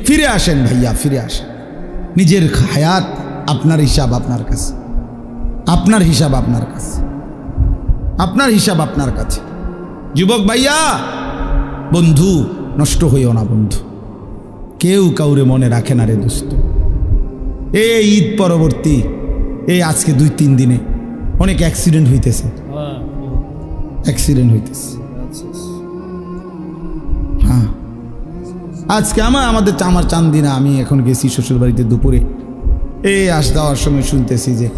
ফিরে আসেন ভাইয়া, ফিরে আসেন। নিজের হায়াত আপনার হিসাব আপনার কাছে, আপনার হিসাব আপনার কাছে, আপনার হিসাব আপনার কাছে। যুবক ভাইয়া, বন্ধু নষ্ট হইও না বন্ধু, কেউ কাউরে মনে রাখে না রে দোস্ত। এই ঈদ পরবর্তী এই আজকে 2-3 দিনে অনেক অ্যাক্সিডেন্ট হইতেছে, অ্যাক্সিডেন্ট হইতেছে। হ্যাঁ, আজকে আমার চান্দিনা, আমি এখন গেছি শ্বশুর বাড়িতে দুপুরে, যাওয়ার সময় শুনতেছি যে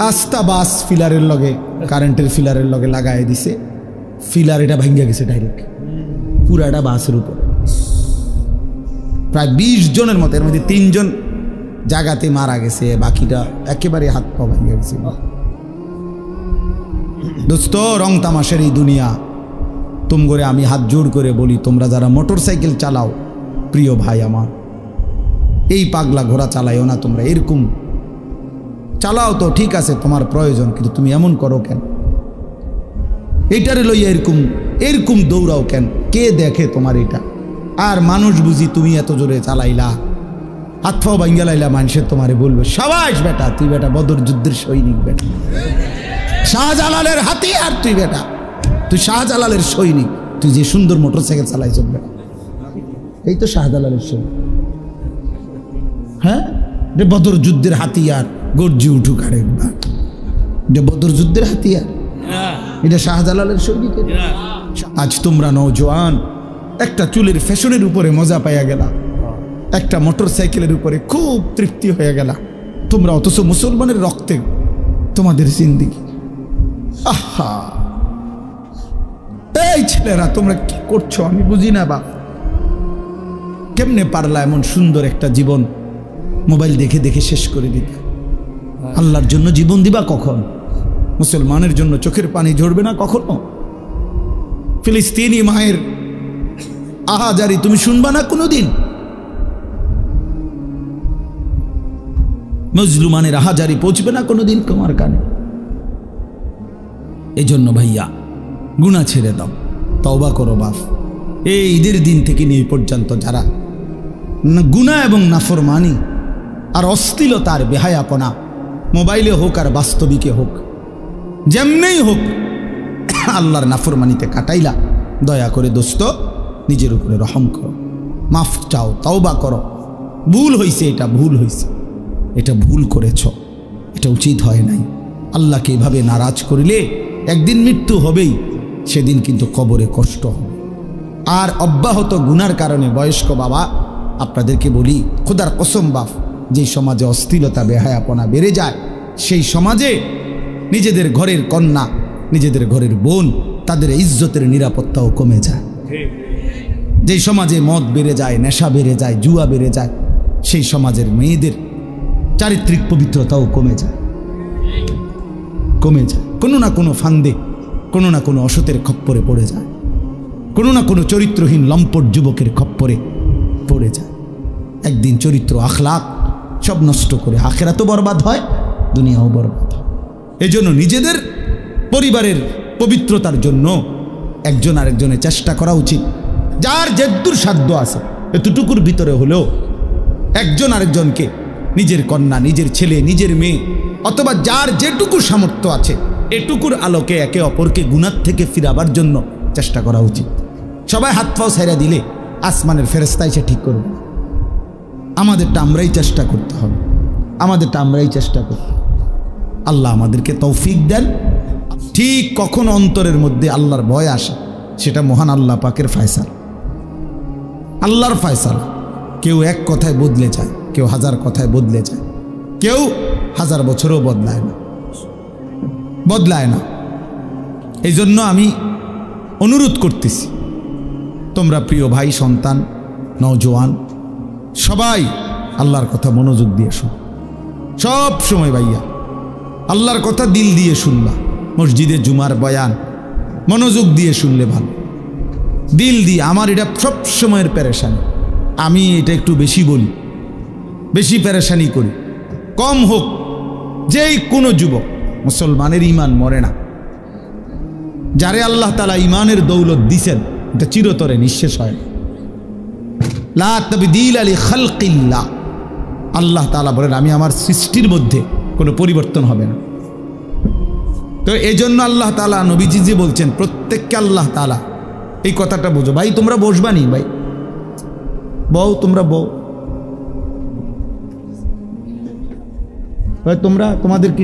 আস্তা বাস ফিলারের লগে, কারেন্টের ফিলারের লগে লাগাই দিছে, ফিলার এটা ভাঙ্গা গেছে ডাইরেক্ট পুরাটা বাসের উপর। প্রায় 20 জনের মতো, এর মধ্যে 3 জন জায়গাতে মারা গেছে, বাকিটা একেবারে হাত পা ভেঙে গেছে। দোস্ত, রং তামাশের এই দুনিয়া, তুম করে আমি হাত জোড় করে বলি, তোমরা যারা মোটর সাইকেল চালাও, প্রিয় ভাই আমার, এই পাগলা ঘোড়া চালাইও না তোমরা। এরকম চালাও তো ঠিক আছে, তোমার প্রয়োজন, কিন্তু তুমি এমন করো কেন? এইটারে লইয়া এরকম এরকম দৌড়াও কেন? কে দেখে তোমার এটা? আর মানুষ বুঝি তুমি এত জোরে চালাইলা, হাত পাও ভাঙ্গা লাইলা, মানুষের তোমারে বলবে সাবাস বেটা, তুই বেটা বদর যুদ্ধের সৈনিক বেটা, শাহজালালের হাতিয়ার তুই বেটা, তুই শাহজালালের সৈনিক, তুই যে সুন্দর মোটর সাইকেল চালাইছ বেটা, এই তো শাহজালালের সৈনিক। হ্যাঁ, রে বদর যুদ্ধের হাতিয়ার, গর্জি উঠুক আরেকবার, এটা বদর যুদ্ধের হাতিয়ার, এটা শাহজালালের সৈনিক। আজ তোমরা নওজোয়ান একটা চুলের ফ্যাশনের উপরে মজা পাইয়া গেলা, একটা মোটর সাইকেলের উপরে খুব তৃপ্তি হয়ে গেলা তোমরা, অথচ মুসলমানের রক্তে তোমাদের জিন্দেগি। আহা, এই ছেলেরা তোমরা কি করছো আমি বুঝি না বাপ। কেমনে পারলা এমন সুন্দর একটা জীবন মোবাইল দেখে দেখে শেষ করে দিতে? আল্লাহর জন্য জীবন দিবা কখন? মুসলমানের জন্য চোখের পানি ঝরবে না কখনো? ফিলিস্তিনি মায়ের আহাজারি তুমি শুনবা না কোনোদিন? মজলুমানের আহাজারি পৌঁছবে না কোনোদিন তোমার কানে? এই জন্য ভাইয়া গুনাহ ছেড়ে দাও, তওবা করো বাপ। এই ঈদের দিন থেকে নিয়ে পর্যন্ত যারা গুনাহ এবং নাফরমানি আর অশ্লীলতার বেহায়াপনা, মোবাইলে হোক আর বাস্তবিকে হোক, যেমনেই হোক, আল্লাহর নাফরমানিতে কাটাইলা, দয়া করে দোস্ত নিজের উপরে রহম করো, মাফ চাও, তওবা করো। ভুল হইছে, এটা ভুল হইছে, এটা ভুল করেছ, এটা উচিত হয় নাই। আল্লাহকে এভাবে নারাজ করিলে একদিন মৃত্যু হবেই, সেদিন কিন্তু কবরে কষ্ট হবে। আর অব্যাহত গুনার কারণে বয়স্ক বাবা আপনাদেরকে বলি, খোদার কসম বাপ, যে সমাজে অশ্লীলতা বেহায়াপনা বেড়ে যায়, সেই সমাজে নিজেদের ঘরের কন্যা, নিজেদের ঘরের বোন, তাদের ইজ্জতের নিরাপত্তাও কমে যায়। যেই সমাজে মদ বেড়ে যায়, নেশা বেড়ে যায়, জুয়া বেড়ে যায়, সেই সমাজের মেয়েদের চারিত্রিক পবিত্রতাও কমে যায়, কমে যায়। কোনো না কোনো ফান্দে, কোনো না কোনো অসতের খপ্পরে পড়ে যায়, কোনো না কোনো চরিত্রহীন লম্পট যুবকের খপ্পরে পড়ে যায়। একদিন চরিত্র আখলাক সব নষ্ট করে আখিরাতও বরবাদ হয়, দুনিয়াও বরবাদ হয়। এজন্য নিজেদের পরিবারের পবিত্রতার জন্য একজন আরেকজনের চেষ্টা করা উচিত। যার যেদূর সাধ্য আছে এতটুকুর ভিতরে হলেও একজন আরেকজনকে, নিজের কন্যা, নিজের ছেলে, নিজের মেয়ে, অথবা যার যেটুকু সামর্থ্য আছে, এটুকুর আলোকে একে অপরকে গুনাহ থেকে ফিরাবার জন্য চেষ্টা করা উচিত। সবাই হাত পাও ছাইরা দিলে আসমানের ফেরেশতা এসে ঠিক করবে? আমাদেরটা আমরাই চেষ্টা করতে হবে, আমাদেরটা আমরাই চেষ্টা করতে হবে। আল্লাহ আমাদেরকে তৌফিক দেন। ঠিক কখন অন্তরের মধ্যে আল্লাহর ভয় আসে, সেটা মহান আল্লাহ পাকের ফয়সালা, আল্লাহর ফয়সালা। কেউ এক কথায় বদলে যায়, কেউ 1000 কথায় বদলে যায়, কেউ 1000 বছরও বদলায় না, বদলায় না। এই জন্য আমি অনুরোধ করতেছি, তোমরা প্রিয় ভাই, সন্তান, নওজোয়ান সবাই আল্লাহর কথা মনোযোগ দিয়ে শোনো। সব সময় ভাইয়া আল্লাহর কথা দিল দিয়ে শুনবা। মসজিদে জুমার বয়ান মনোযোগ দিয়ে শুনলে ভালো, দিল দিয়ে। আমার এটা সব সময়ের পেরেশানি, আমি এটা একটু বেশি বলি, বেশি পেরেশানি করি। কম হোক, যেই কোনো যুবক, মুসলমানের ইমান মরে না। যারে আল্লাহ তাআলা ইমানের দৌলত দিছেন, এটা চিরতরে নিঃশেষ হয় না। লা তাবদীলা লিখালকিল্লাহ, আল্লাহ তাআলা বলেন আমি আমার সৃষ্টির মধ্যে কোনো পরিবর্তন হবে না। তো এই জন্য আল্লাহ তাআলা নবীজি যে বলছেন প্রত্যেককে আল্লাহ তাআলা, এই কথাটা বুঝো ভাই, তোমরা বসবানি ভাই, বউ তোমরা বউ ভাই, তোমরা তোমাদের কি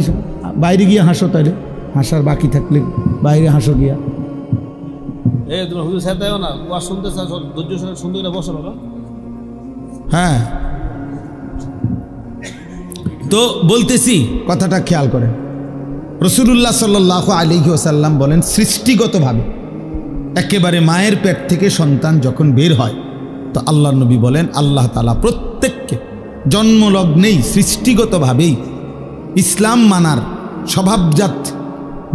বাইরে গিয়ে হাসো, তাইলে হাসার বাকি থাকলে বাইরে হাসো গিয়া। হ্যাঁ, তো বলতেছি কথাটা খেয়াল করেন। রাসূলুল্লাহ সাল্লাল্লাহু আলাইহি ওয়াসাল্লাম বলেন সৃষ্টিগতভাবে একেবারে মায়ের পেট থেকে সন্তান যখন বের হয়, তো আল্লাহর নবী বলেন আল্লাহ তাআলা প্রত্যেককে জন্মলগ্নেই সৃষ্টিগতভাবেই ইসলাম মানার স্বভাবজাত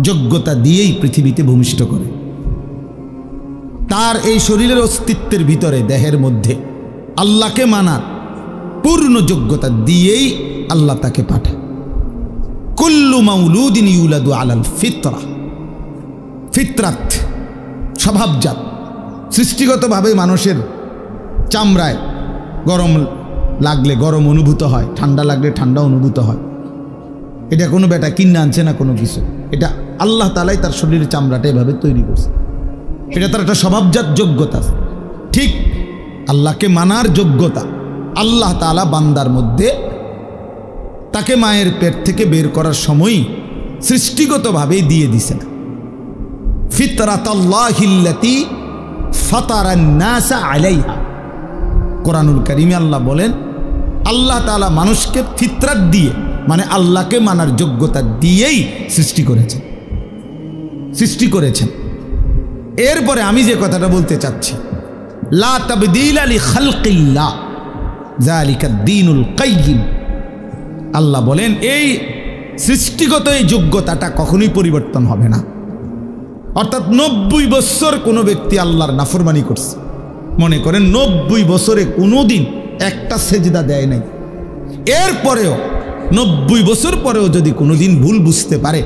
যোগ্যতা দিয়েই পৃথিবীতে ভূমিষ্ঠ করে। তার এই শরীরের অস্তিত্বের ভিতরে, দেহের মধ্যে আল্লাহকে মানার পূর্ণ যোগ্যতা দিয়েই আল্লাহ তাকে পাঠায়। কুল্লু মাউলুদিন ইউলাদু আলাল ফিতরা, ফিতরাত স্বভাবজাত, সৃষ্টিগতভাবে মানুষের চামড়ায় গরম লাগলে গরম অনুভূত হয়, ঠান্ডা লাগলে ঠান্ডা অনুভূত হয়। এটা কোনো বেটা কিনে আনছে না কোনো কিছু, এটা আল্লাহ তাআলাই তার শরীরের চামড়াটা এভাবে তৈরি করছে, এটা তার একটা স্বভাবজাত যোগ্যতা। ঠিক আল্লাহকে মানার যোগ্যতা আল্লাহ তাআলা বান্দার মধ্যে তাকে মায়ের পেট থেকে বের করার সময়ই সৃষ্টিগতভাবেই দিয়ে দিছেন। ফিতরাতাল্লাহিল্লাতী ফাতারান নাসা আলাইহা, কোরআনুল কারীমে আল্লাহ বলেন আল্লাহ তাআলা মানুষকে ফিতরাত দিয়ে, মানে আল্লাহকে মানার যোগ্যতা দিয়েই সৃষ্টি করেছেন। এরপরে আমি যে কথাটা বলতে চাচ্ছি, লা তাবদীলা লিখালকিল্লাহ যালিকা দ্বীনুল কাইয়্যিম, আল্লাহ বলেন এই সৃষ্টিগত এই যোগ্যতাটা কখনোই পরিবর্তন হবে না। অর্থাৎ 90 বছর কোনো ব্যক্তি আল্লাহর নাফরমানি করছে, মনে করেন 90 বছরে কোনোদিন একটা সেজদা দেয় নাই, এরপরেও 90 বছর পরেও যদি কোনোদিন ভুল বুঝতে পারে,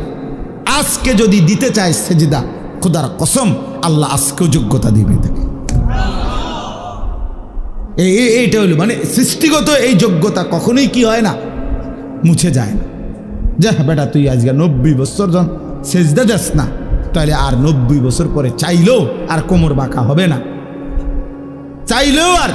আজকে যদি দিতে চায় সেজদা, খোদার কসম আল্লাহ আজকেও যোগ্যতা দিবে তাকে। এইটা হলো মানে সৃষ্টিগত এই যোগ্যতা কখনোই কি হয় না, মুছে যায় না। যা বেটা তুই আজকে 90 বছর জন সেজদা যাস না, তাহলে আর 90 বছর পরে চাইলেও আর কোমর বাঁকা হবে না, চাইলেও আর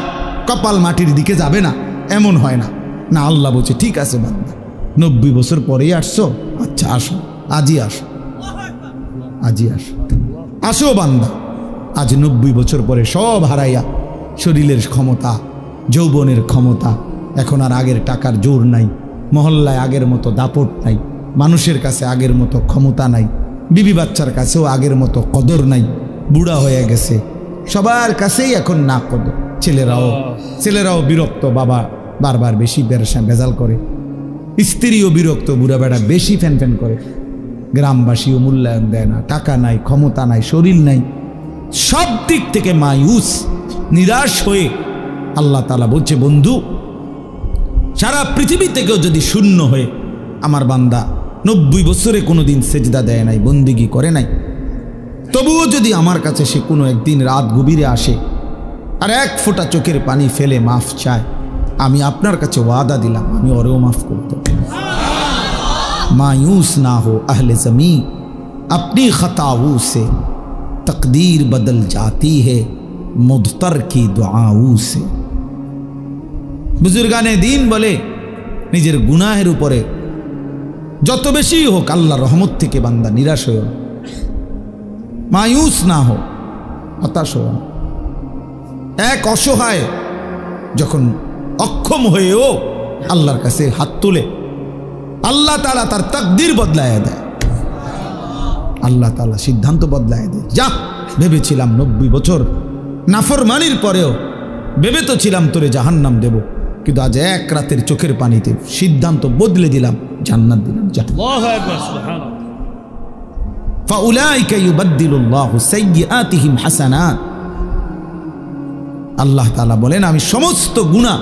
কপাল মাটির দিকে যাবে না, এমন হয় না। না, আল্লাহ বলছে ঠিক আছে বান্দা, 90 বছর পরেই আসছো, আচ্ছা আসো, আজই আসো, আজই আসো, আসো বান্দা। আজ 90 বছর পরে সব হারাইয়া শরীরের ক্ষমতা, যৌবনের ক্ষমতা, এখন আর আগের টাকার জোর নাই, মহল্লায় আগের মতো দাপট নাই, মানুষের কাছে আগের মতো ক্ষমতা নাই, বিবি বাচ্চার কাছেও আগের মতো কদর নাই, বুড়া হয়ে গেছে, সবার কাছেই এখন না কদর। ছেলেরাও বিরক্ত, বাবা বারবার বেশি ভেজাল করে, স্ত্রীও বিরক্ত, বুড়া বেড়া বেশি ফ্যান করে, গ্রামবাসীও মূল্যায়ন দেয় না, টাকা নাই, ক্ষমতা নাই, শরীর নাই, সব দিক থেকে মায়ুস, নিরাশ হয়ে আল্লাহ তাআলা বলছে বন্ধু, সারা পৃথিবী থেকেও যদি শূন্য হয়ে আমার বান্দা 90 বছরে কোনোদিন সেজদা দেয় নাই, বন্দিগি করে নাই, তবুও যদি আমার কাছে সে কোনো একদিন রাত গভীরে আসে আর এক ফোঁটা চোখের পানি ফেলে মাফ চায়, আমি আপনার কাছে ওয়াদা দিলাম আমি ওরেও মাফ করতে। मायूस ना हो अहले ज़मीं, अपनी ख़ताओं से तकदीर बदल जाती है मुद्तर की दुआओं से। बुजुर्गाने दीन बोले निजेर गुनाहेर उपरे যত বেশি হোক আল্লাহর রহমত থেকে বান্দা নিরাশ হও না, মায়ুস না হো, হতাশ হও না। এক অসহায় যখন অক্ষম হয়েও আল্লাহর কাছে হাত তুলে আল্লাহ তাআলা তার তাকদীর বদলায় দেয়, আল্লাহ তাআলা সিদ্ধান্ত বদলায় দেয়। যা ভেবেছিলাম 90 বছর নাফরমানির পরেও ভেবে তো ছিলাম তোরে জাহান্নাম দেব, কিন্তু আজ এক রাতের চোখের পানিতে সিদ্ধান্ত বদলে দিলাম, জান্নাত দিলাম। আল্লাহু আকবার, সুবহানাল্লাহ। ফাউলাইকা ইউবাদদিলুল্লাহু সাইয়্যাতিহিম হাসানাত, আল্লাহ তাআলা বলেন আমি সমস্ত গুনাহ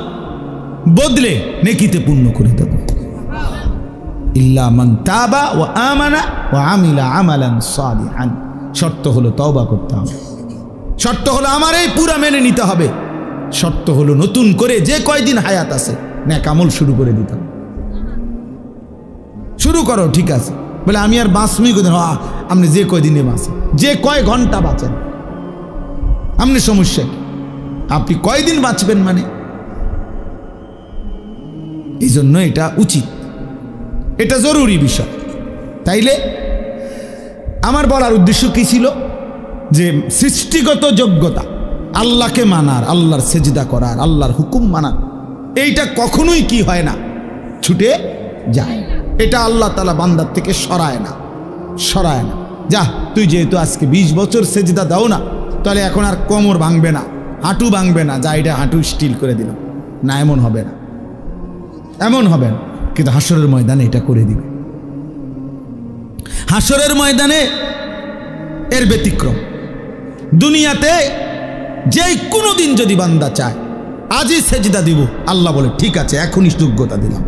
বদলে নেকিতে পূর্ণ করে দেব। ইল্লা মান তাবা ওয়া আমানা ওয়া আমিলা আমালান সালিহান, শর্ত হলো তওবা করতে হবে, শর্ত হলো আমার এই পুরা মেনে নিতে হবে, শর্ত হলো নতুন করে যে কয়দিন হায়াত আছে নেক আমল শুরু করে দিতাম। শুরু করো, ঠিক আছে। বলে আমি আর বাঁচবই কোদিন? আপনি যে কয়দিনে বাঁচেন, যে কয় ঘন্টা বাঁচেন, আপনি সমস্যা কি? আপনি কয়দিন বাঁচবেন মানে? এই জন্য এটা উচিত, এটা জরুরি বিষয়। তাইলে আমার বলার উদ্দেশ্য কি ছিল? যে সৃষ্টিগত যোগ্যতা, আল্লাহকে মানার, আল্লাহর সেজদা করার, আল্লাহর হুকুম মানার, এইটা কখনোই কি হয় না, ছুটে যায়। এটা আল্লাহ তাআলা বান্দার থেকে সরায় না, সরায় না। যা, তুই যেহেতু আজকে 20 বছর সেজদা দাও না, তাহলে এখন আর কোমর ভাঙবে না, হাঁটু ভাঙবে না, যা এটা হাঁটু স্টিল করে দিলাম না, এমন হবে না, এমন হবে না। কিন্তু হাসরের ময়দানে এটা করে দিবে। হাসরের ময়দানে এর ব্যতিক্রম। দুনিয়াতে যে কোনো দিন যদি বান্দা চায় আজই সেজদা দিব, আল্লাহ বলে ঠিক আছে, এখনই যোগ্যতা দিলাম,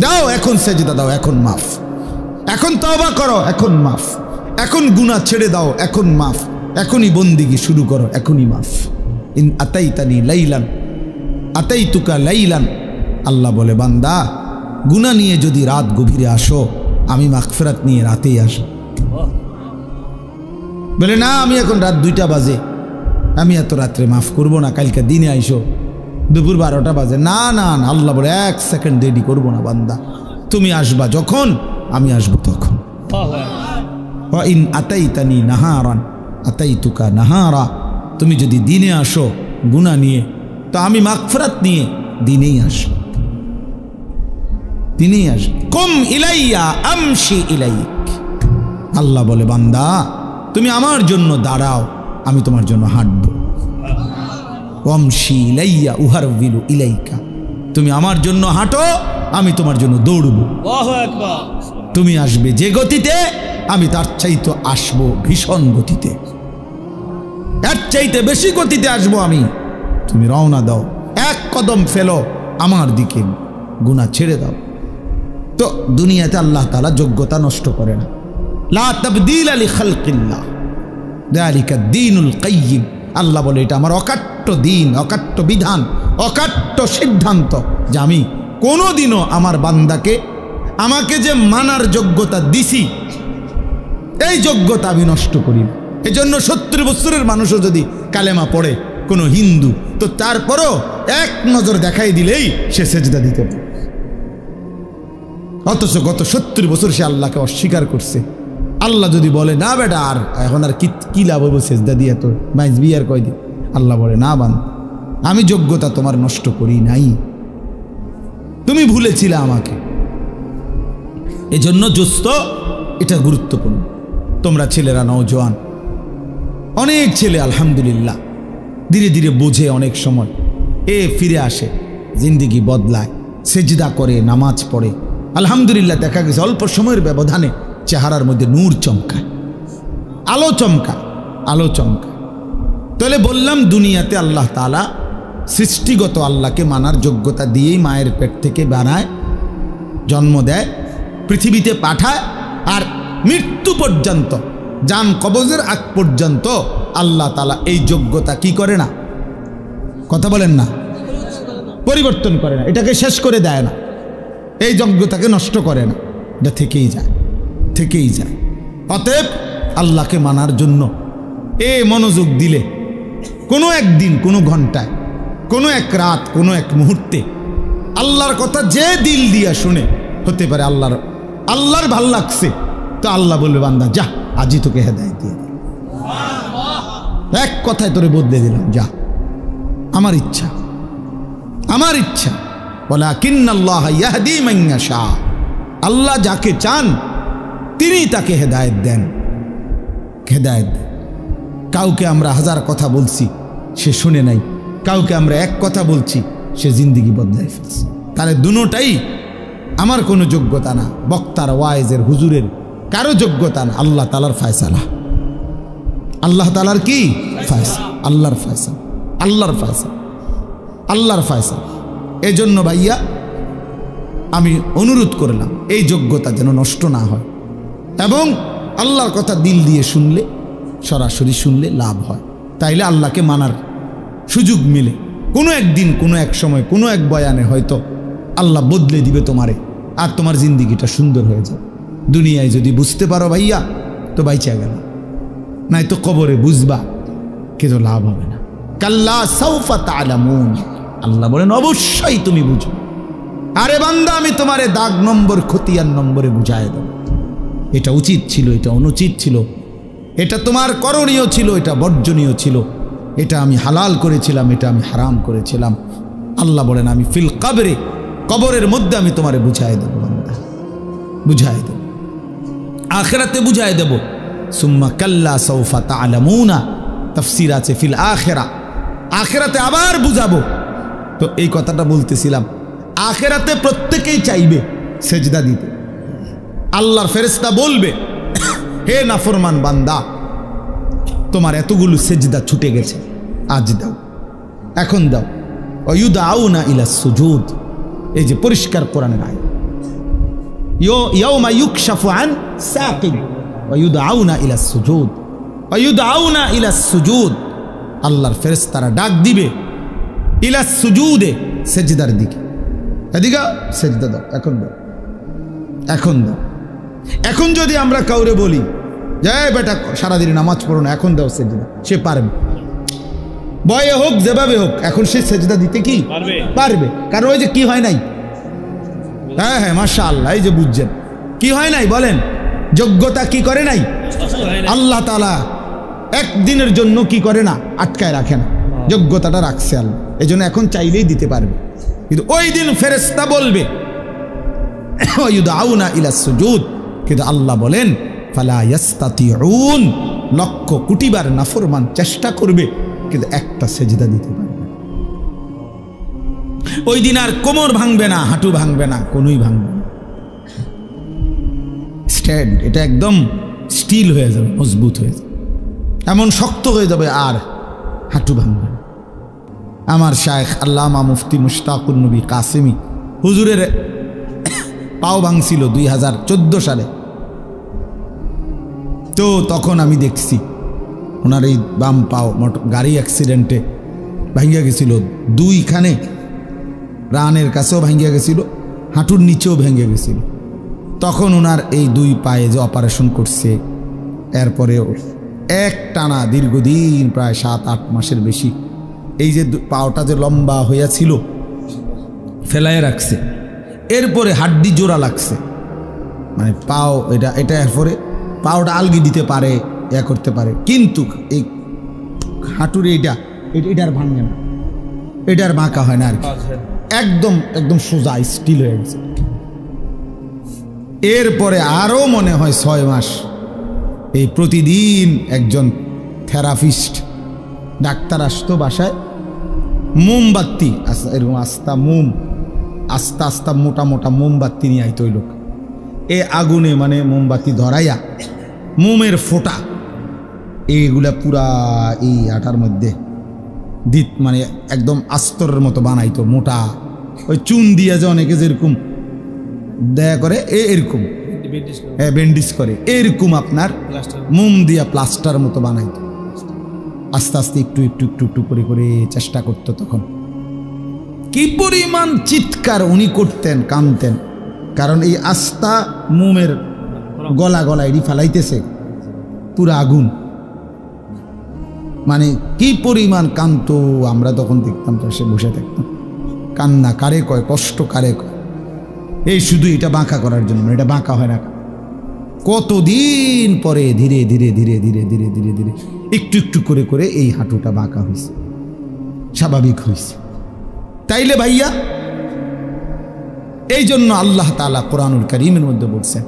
দাও, এখন সেজদা দাও, এখন মাফ, এখন তওবা করো, এখন মাফ, এখন গুনাহ ছেড়ে দাও, এখন মাফ, এখনই বন্দিগি শুরু করো, এখনই মাফ। ইন আতাইতানি লাইলান আতাইতুকা লাইলান, আল্লাহ বলে বান্দা গুনাহ নিয়ে যদি রাত গভীরে আসো, আমি মাগফিরাত নিয়ে রাতেই আসো। বলে না, আমি এখন রাত 2টা বাজে, আমি এত রাত্রে মাফ করবো না, কালকে দিনে আইসো, দুপুর 12টা বাজে। না না না, আল্লাহ বলে 1 সেকেন্ড দেরি করবো না বান্দা, তুমি আসবা যখন, আমি আসবো তখন। ইন আতাইতানি নাহারান আতাইতুকা নাহারা, তুমি যদি দিনে আসো গুনাহ নিয়ে, তো আমি মাগফিরাত নিয়ে দিনেই আসবো, দিনেই আসবো। কুম ইলাইয়া আমশি ইলাইক, আল্লাহ বলে বান্দা তুমি আমার জন্য দাঁড়াও, আমি তোমার জন্য হাঁটবো। ওয়ামশি ইলাইয়া উহারবিলু ইলাইকা, তুমি আমার জন্য হাঁটো, আমি তোমার জন্য দৌড়বো। তুমি আসবে যে গতিতে, আমি তার চাইতে আসবো ভীষণ গতিতে, এর চাইতে বেশি গতিতে আসবো আমি। তুমি রওনা দাও, 1 কদম ফেলো আমার দিকে, গুনাহ ছেড়ে দাও। তো দুনিয়াতে আল্লাহ তাআলা যোগ্যতা নষ্ট করে না। লা তাবদীলা লিখালকিল্লাহ যালিকা দ্বীনুল কাইয়্যিম, আল্লাহ বলে এটা আমার অকাট্য দিন, অকাট্য বিধান, অকাট্য সিদ্ধান্ত, যে আমি কোনোদিনও আমার বান্দাকে, আমাকে যে মানার যোগ্যতা দিছি, এই যোগ্যতা আমি নষ্ট করি না। এই জন্য 70 বছরের মানুষও যদি কালেমা পড়ে কোনো হিন্দু, তো তারপরও 1 নজর দেখাই দিলেই সে সেজদা দিতে পারে। অথচ গত 70 বছর সে আল্লাহকে অস্বীকার করছে। আল্লাহ যদি বলে না বেটা, আর এখন আর কি লাভ হইব সেজদা দিয়ে, তো মাইজ বিয়ার কয়দিন, আল্লাহ বলে না বান, আমি যোগ্যতা তোমার নষ্ট করি নাই, তুমি ভুলেছিলে আমাকে। এজন্য দোস্ত, এটা গুরুত্বপূর্ণ। তোমরা ছেলেরা নওজোয়ান, অনেক ছেলে আলহামদুলিল্লাহ ধীরে ধীরে বোঝে, অনেক সময় ফিরে আসে, জিন্দিগি বদলায়, সেজদা করে, নামাজ পড়ে, আলহামদুলিল্লাহ দেখা গেছে অল্প সময়ের ব্যবধানে চেহারার মধ্যে নূর চমকায়, আলো চমকায়, আলো চমকায়। তাহলে বললাম দুনিয়াতে আল্লাহ তাআলা সৃষ্টিগত আল্লাহকে মানার যোগ্যতা দিয়েই মায়ের পেট থেকে বানায়, জন্ম দেয়, পৃথিবীতে পাঠায়, আর মৃত্যু পর্যন্ত, জান কবজের আগ পর্যন্ত আল্লাহ তাআলা এই যোগ্যতা কি করে না, কথা বলেন না, পরিবর্তন করে না, এটাকে শেষ করে দেয় না, এই যোগ্যতাকে নষ্ট করে না, এটা থেকেই যায়, থেকেই যায়। অতএব আল্লাহকে মানার জন্য মনোযোগ দিলে কোনো একদিন, কোনো ঘন্টায়, কোনো এক রাত, কোনো এক মুহূর্তে আল্লাহর কথা যে দিল দিয়া শুনে, হতে পারে আল্লাহর ভাল লাগছে, তো আল্লাহ বলবে বান্দা যা, আজই তোকে হেদায়েত দিয়ে দিলাম, এক কথায় তোরে বদলে দিলাম, যা, আমার ইচ্ছা, আমার ইচ্ছা। ওয়ালাকিন্নাল্লাহা ইয়াহদি মান ইয়াশা, আল্লাহ যাকে চান তিনি তাকে হেদায়েত দেন, হেদায়েত দেন। কাউকে আমরা 1000 কথা বলছি, সে শুনে নাই, কাউকে আমরা 1 কথা বলছি, সে জিন্দিগি বদলাই ফেলছে। তাহলে দুটোটাই আমার কোনো যোগ্যতা না, বক্তার, ওয়াইজের, হুজুরের কারো যোগ্যতা না, আল্লাহ তাআলার ফয়সালা। আল্লাহ তাআলার কি ফয়সালা? আল্লাহর ফয়সালা, আল্লাহর ফয়সালা, আল্লাহর ফয়সালা। এই জন্য ভাইয়া আমি অনুরোধ করলাম এই যোগ্যতা যেন নষ্ট না হয়, এবং আল্লাহর কথা দিল দিয়ে শুনলে, সরাসরি শুনলে লাভ হয়, তাইলে আল্লাহকে মানার সুযোগ মিলে, কোনো একদিন কোনো এক সময় কোনো এক বয়ানে হয়তো আল্লাহ বদলে দিবে তোমারে, আর তোমার জিন্দিগিটা সুন্দর হয়ে যাবে। দুনিয়ায় যদি বুঝতে পারো ভাইয়া তো বাইচা গেল, নাই তো কবরে বুঝবা কিন্তু লাভ হবে না। কাল্লা সাউফা তা'লামুন, আল্লাহ বলেন অবশ্যই তুমি বুঝো। আরে বান্দা আমি তোমারে দাগ নম্বর খতিয়ান নম্বরে বুঝায় দেব। এটা উচিত ছিল, এটা অনুচিত ছিল, এটা তোমার করণীয় ছিল, এটা বর্জনীয় ছিল, এটা আমি হালাল করেছিলাম, এটা আমি হারাম করেছিলাম। আল্লাহ বলেন আমি ফিল কবরে, কবরের মধ্যে আমি তোমারে বুঝায় দেব বান্দা, বুঝায় দেব, আখিরাতে বুঝায় দেব। সুম্মা কাল্লা সাউফা তা'লামুনা, তাফসীর আছে ফিল আখিরা, আখিরাতে আবার বুঝাবো। তো এই কথাটা বলতেছিলাম, আখিরাতে প্রত্যেকেই চাইবে সেজদা দিতে। আল্লাহর ফেরেশতা বলবে হে নাফরমান বান্দা, তোমার এতগুলো সেজদা ছুটে গেছে, আজ দাও, এখন দাও। ওয়ায়ুদআউনা ইলা সুজুদ, এই যে পরিষ্কার কোরআনের আয়াত, ইয়াউমা ইউকশাফু আন সাকিন ওয়ায়ুদআউনা ইলা সুজুদ, ওয়ায়ুদআউনা ইলা সুজুদ, আল্লাহর ফেরেশতারা ডাক দিবে ইলা সুজুদে, সেজদার দিকে। এদিকে সেজদা দাও, এখন দাও, এখন দাও। এখন যদি আমরা কাউরে বলি যে বেটা সারাদিন নামাজ পড়ো না, এখন দাও সেজদা, সে পারবে, বয়ে হোক যেভাবে হোক, এখন সে সেজদা দিতে কি পারবে। কারণ ওই যে কি হয় নাই, হ্যাঁ হ্যাঁ মাশাআল্লাহ, এই যে বুঝছেন কি হয় নাই বলেন, যোগ্যতা কি করে নাই আল্লাহ তাআলা একদিনের জন্য কি করে না, আটকায় রাখে না, যোগ্যতাটা রাখছে আল্লাহ, এই জন্য এখন চাইলেই দিতে পারবে। কিন্তু ওই দিন ফেরেশতা বলবে ওয়ায়ুদআউনা ইলা সুজুদ, কিন্তু আল্লাহ বলেন ফালা ইয়াস্তাতিউন, লক্ষ কোটিবার নাফরমান চেষ্টা করবে কিন্তু একটা সেজদা দিতে পারবে না। ওই দিন আর কোমর ভাঙবে না, হাঁটু ভাঙবে না, কোনোই ভাঙবে না, স্ট্যান্ড এটা একদম স্টিল হয়ে যাবে, মজবুত হয়ে যাবে, এমন শক্ত হয়ে যাবে, আর হাঁটু ভাঙবে না। আমার শায়েখ আল্লামা মুফতি মুশতাকুন নবী কাসেমি হুজুরের পাও ভাঙছিল 2014 সালে। তো তখন আমি দেখছি ওনার এই বাম পাও গাড়ি অ্যাক্সিডেন্টে ভাঙ্গিয়া গেছিল, দুইখানে রানের কাছেও ভাঙ্গিয়া গেছিল, হাঁটুর নিচেও ভেঙে গেছিল। তখন ওনার এই দুই পায়ে যে অপারেশন করছে, এরপরেও এক টানা দীর্ঘদিন প্রায় 7-8 মাসের বেশি এই যে পাওটা যে লম্বা হইয়াছিল ফেলায় রাখছে, এরপরে হাড্ডি জোড়া লাগছে, মানে পাও এটা এরপরে পাওটা আলগি দিতে পারে, করতে পারে, কিন্তু এই হাঁটুর এটা আর ভাঙে না, এটা আর বাঁকা হয় না আর কি, একদম একদম সোজা স্টিল হয়ে গেছে। এরপরে আরো মনে হয় 6 মাস এই প্রতিদিন একজন থেরাপিস্ট ডাক্তার আসতো বাসায়, মোমবাতি এরকম আস্তা মোটা মোটা মোমবাতি নিয়ে আইতো ওই লোক, এ আগুনে মানে মোমবাতি ধরাইয়া মোমের ফোঁটা এইগুলা পুরা এই আটার মধ্যে দিত, মানে একদম আস্তরের মতো বানাইতো মোটা, ওই চুন দিয়া যে অনেকে যেরকম দেয়া করে এরকম ব্যান্ডেজ করে, এরকম আপনার মোম দিয়া প্লাস্টার মতো বানাইতো। আস্তে আস্তে একটু একটু একটু একটু করে করে চেষ্টা করতো। তখন কি পরিমাণ চিৎকার উনি করতেন, কাঁদতেন, কারণ এই আস্তা মোমের গলা এটি ফেলাইতেছে পুরা আগুন, মানে কি পরিমাণ কাঁদতো। আমরা তখন দেখতাম, পাশে বসে থাকতাম, কান্না কারে কয়, কষ্ট কারে কয়, এই শুধু এটা বাঁকা করার জন্য, এটা বাঁকা হয় না। কতদিন পরে ধীরে ধীরে ধীরে ধীরে ধীরে ধীরে ধীরে একটু একটু করে করে এই হাঁটুটা বাঁকা হয়েছে, স্বাভাবিক হয়েছে। তাইলে ভাইয়া এই জন্য আল্লাহ তাআলা কোরআনুল কারীমের মধ্যে বলছেন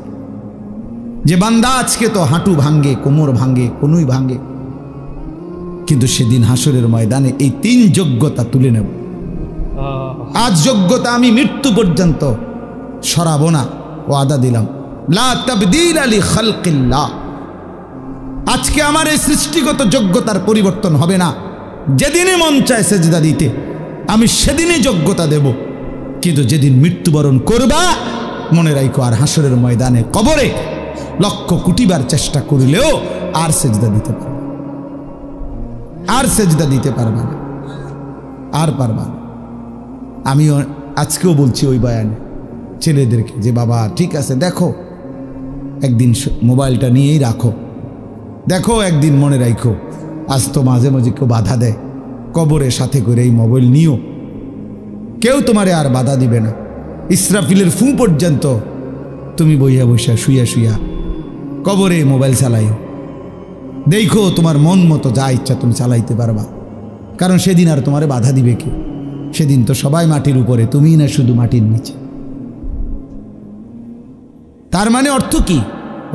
যে বান্দা আজকে তো হাঁটু ভাঙ্গে, কোমর ভাঙ্গে, কোনুই ভাঙ্গে, কিন্তু সেদিন হাসরের ময়দানে এই 3 যোগ্যতা তুলে নেব। আজ যোগ্যতা আমি মৃত্যু পর্যন্ত সরাবো না, ওয়াদা দিলাম, লা তাবদীলা লি খালকিল্লাহ। আজকে আমার এই সৃষ্টিগত যোগ্যতার পরিবর্তন হবে না। যেদিনই মন চায় সেজদা দিতে আমি সেদিনই যোগ্যতা দেব, কিন্তু যেদিন মৃত্যুবরণ করবা মনে রাখো আর হাসরের ময়দানে কবরে লক্ষ কোটিবার চেষ্টা করলেও আর সেজদা দিতে পারবে, আর সেজদা দিতে পারবে না। আর পারবা। আমিও আজকেও বলছি ওই বয়ানে ছেলেদেরকে যে বাবা ঠিক আছে, দেখো একদিন মোবাইলটা নিয়েই রাখো, দেখো একদিন মনে রাখো, আজ তো মাঝে মাঝে কেউ বাধা দেয়, কবরের সাথে করে এই মোবাইল নিও, কেউ তোমারে আর বাধা দিবে না। ইসরাফিলের ফু পর্যন্ত তুমি বইয়া বইয়া শুইয়া শুইয়া কবরে মোবাইল চালাইও, দেখো তোমার মন মতো যা ইচ্ছা তুমি চালাইতে পারবা, কারণ সেদিন আর তোমারে বাধা দিবে কে? সেদিন তো সবাই মাটির উপরে, তুমি না শুধু মাটির নিচে। তার মানে অর্থ কি?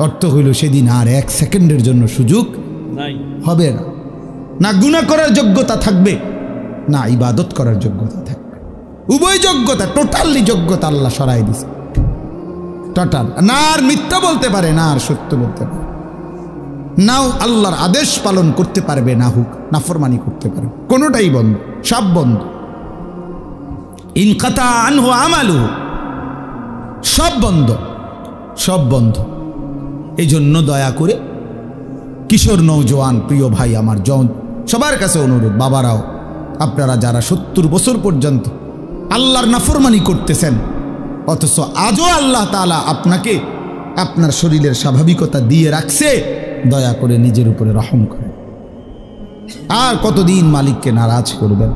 অর্থ হইল সেদিন আর এক সেকেন্ডের জন্য সুযোগ হবে না, না গুনাহ করার যোগ্যতা থাকবে, না ইবাদত করার যোগ্যতা থাকবে। উভয় যোগ্যতা, টোটালি যোগ্যতা আল্লাহ সরাই দিছে, টোটাল। না আর মিথ্যা বলতে পারে, না আর সত্য বলতে পারে, নাও আল্লাহর আদেশ পালন করতে পারবে, না হুক নাফরমানি করতে পারবে, কোনোটাই বন্ধ, সব বন্ধ। ইনকাতা আনহু আমালু, সব বন্ধ, সব বন্ধ। এই জন্য দয়া করে কিশোর নৌজওয়ান প্রিয় ভাই আমার, সবার কাছে অনুরোধ, বাবারাও আপনারা যারা 70 বছর পর্যন্ত আল্লাহর নাফরমানি করতেছেন, অথচ আজও আল্লাহ তাআলা আপনাকে আপনার শরীরের স্বাভাবিকতা দিয়ে রাখছে, দয়া করে নিজের উপরে রহম করেন। আর কতদিন মালিককে নারাজ করবেন?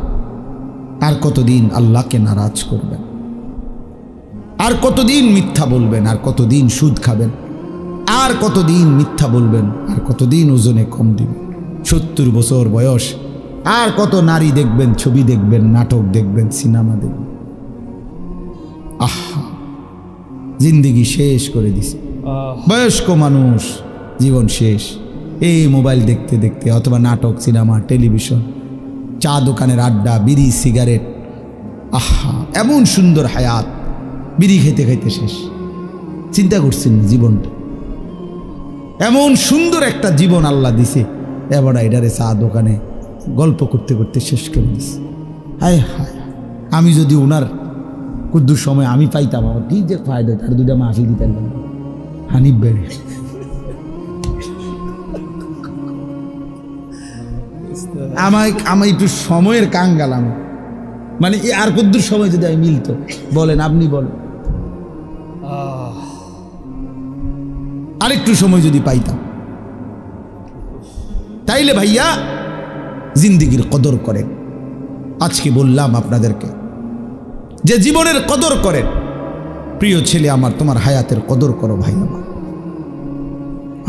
আর কতদিন আল্লাহকে নারাজ করবেন? আর কতদিন মিথ্যা বলবেন? আর কতদিন সুদ খাবেন? আর কতদিন মিথ্যা বলবেন? আর কতদিন ওজনে কম দিবেন? 70 বছর বয়স, আর কত নারী দেখবেন, ছবি দেখবেন, নাটক দেখবেন, সিনেমা দেখবেন। আহা, জিন্দিগি শেষ করে দিছে। বয়স্ক মানুষ, জীবন শেষ এই মোবাইল দেখতে দেখতে, অথবা নাটক, সিনেমা, টেলিভিশন, চা দোকানের আড্ডা, বিড়ি, সিগারেট। আহা, এমন সুন্দর হায়াত, বিড়ি খাইতে খাইতে শেষ। চিন্তা করছেন জীবনটা, এমন সুন্দর একটা জীবন আল্লাহ দিছে, এবার এটারে চা দোকানে গল্প করতে করতে শেষ করে দিছে। হায় হায়, আমি যদি ওনার কুদ্দুর সময় আমি পাইতাম, আমার কি যে ফায়দা, তার দুটা মাহফিল দিতেন হানিফ বেড়ে। আমি একটু সময়ের কাঙ্গাল, মানে আর কুদ্দুর সময় যদি আমি মিলতো, বলেন আপনি বলেন, আরেকটু সময় যদি পাইতাম, তাইলে ভাইয়া জিন্দিগির কদর করেন। আজকে বললাম আপনাদেরকে যে জীবনের কদর করেন। প্রিয় ছেলে আমার, তোমার হায়াতের কদর করো ভাই আমার।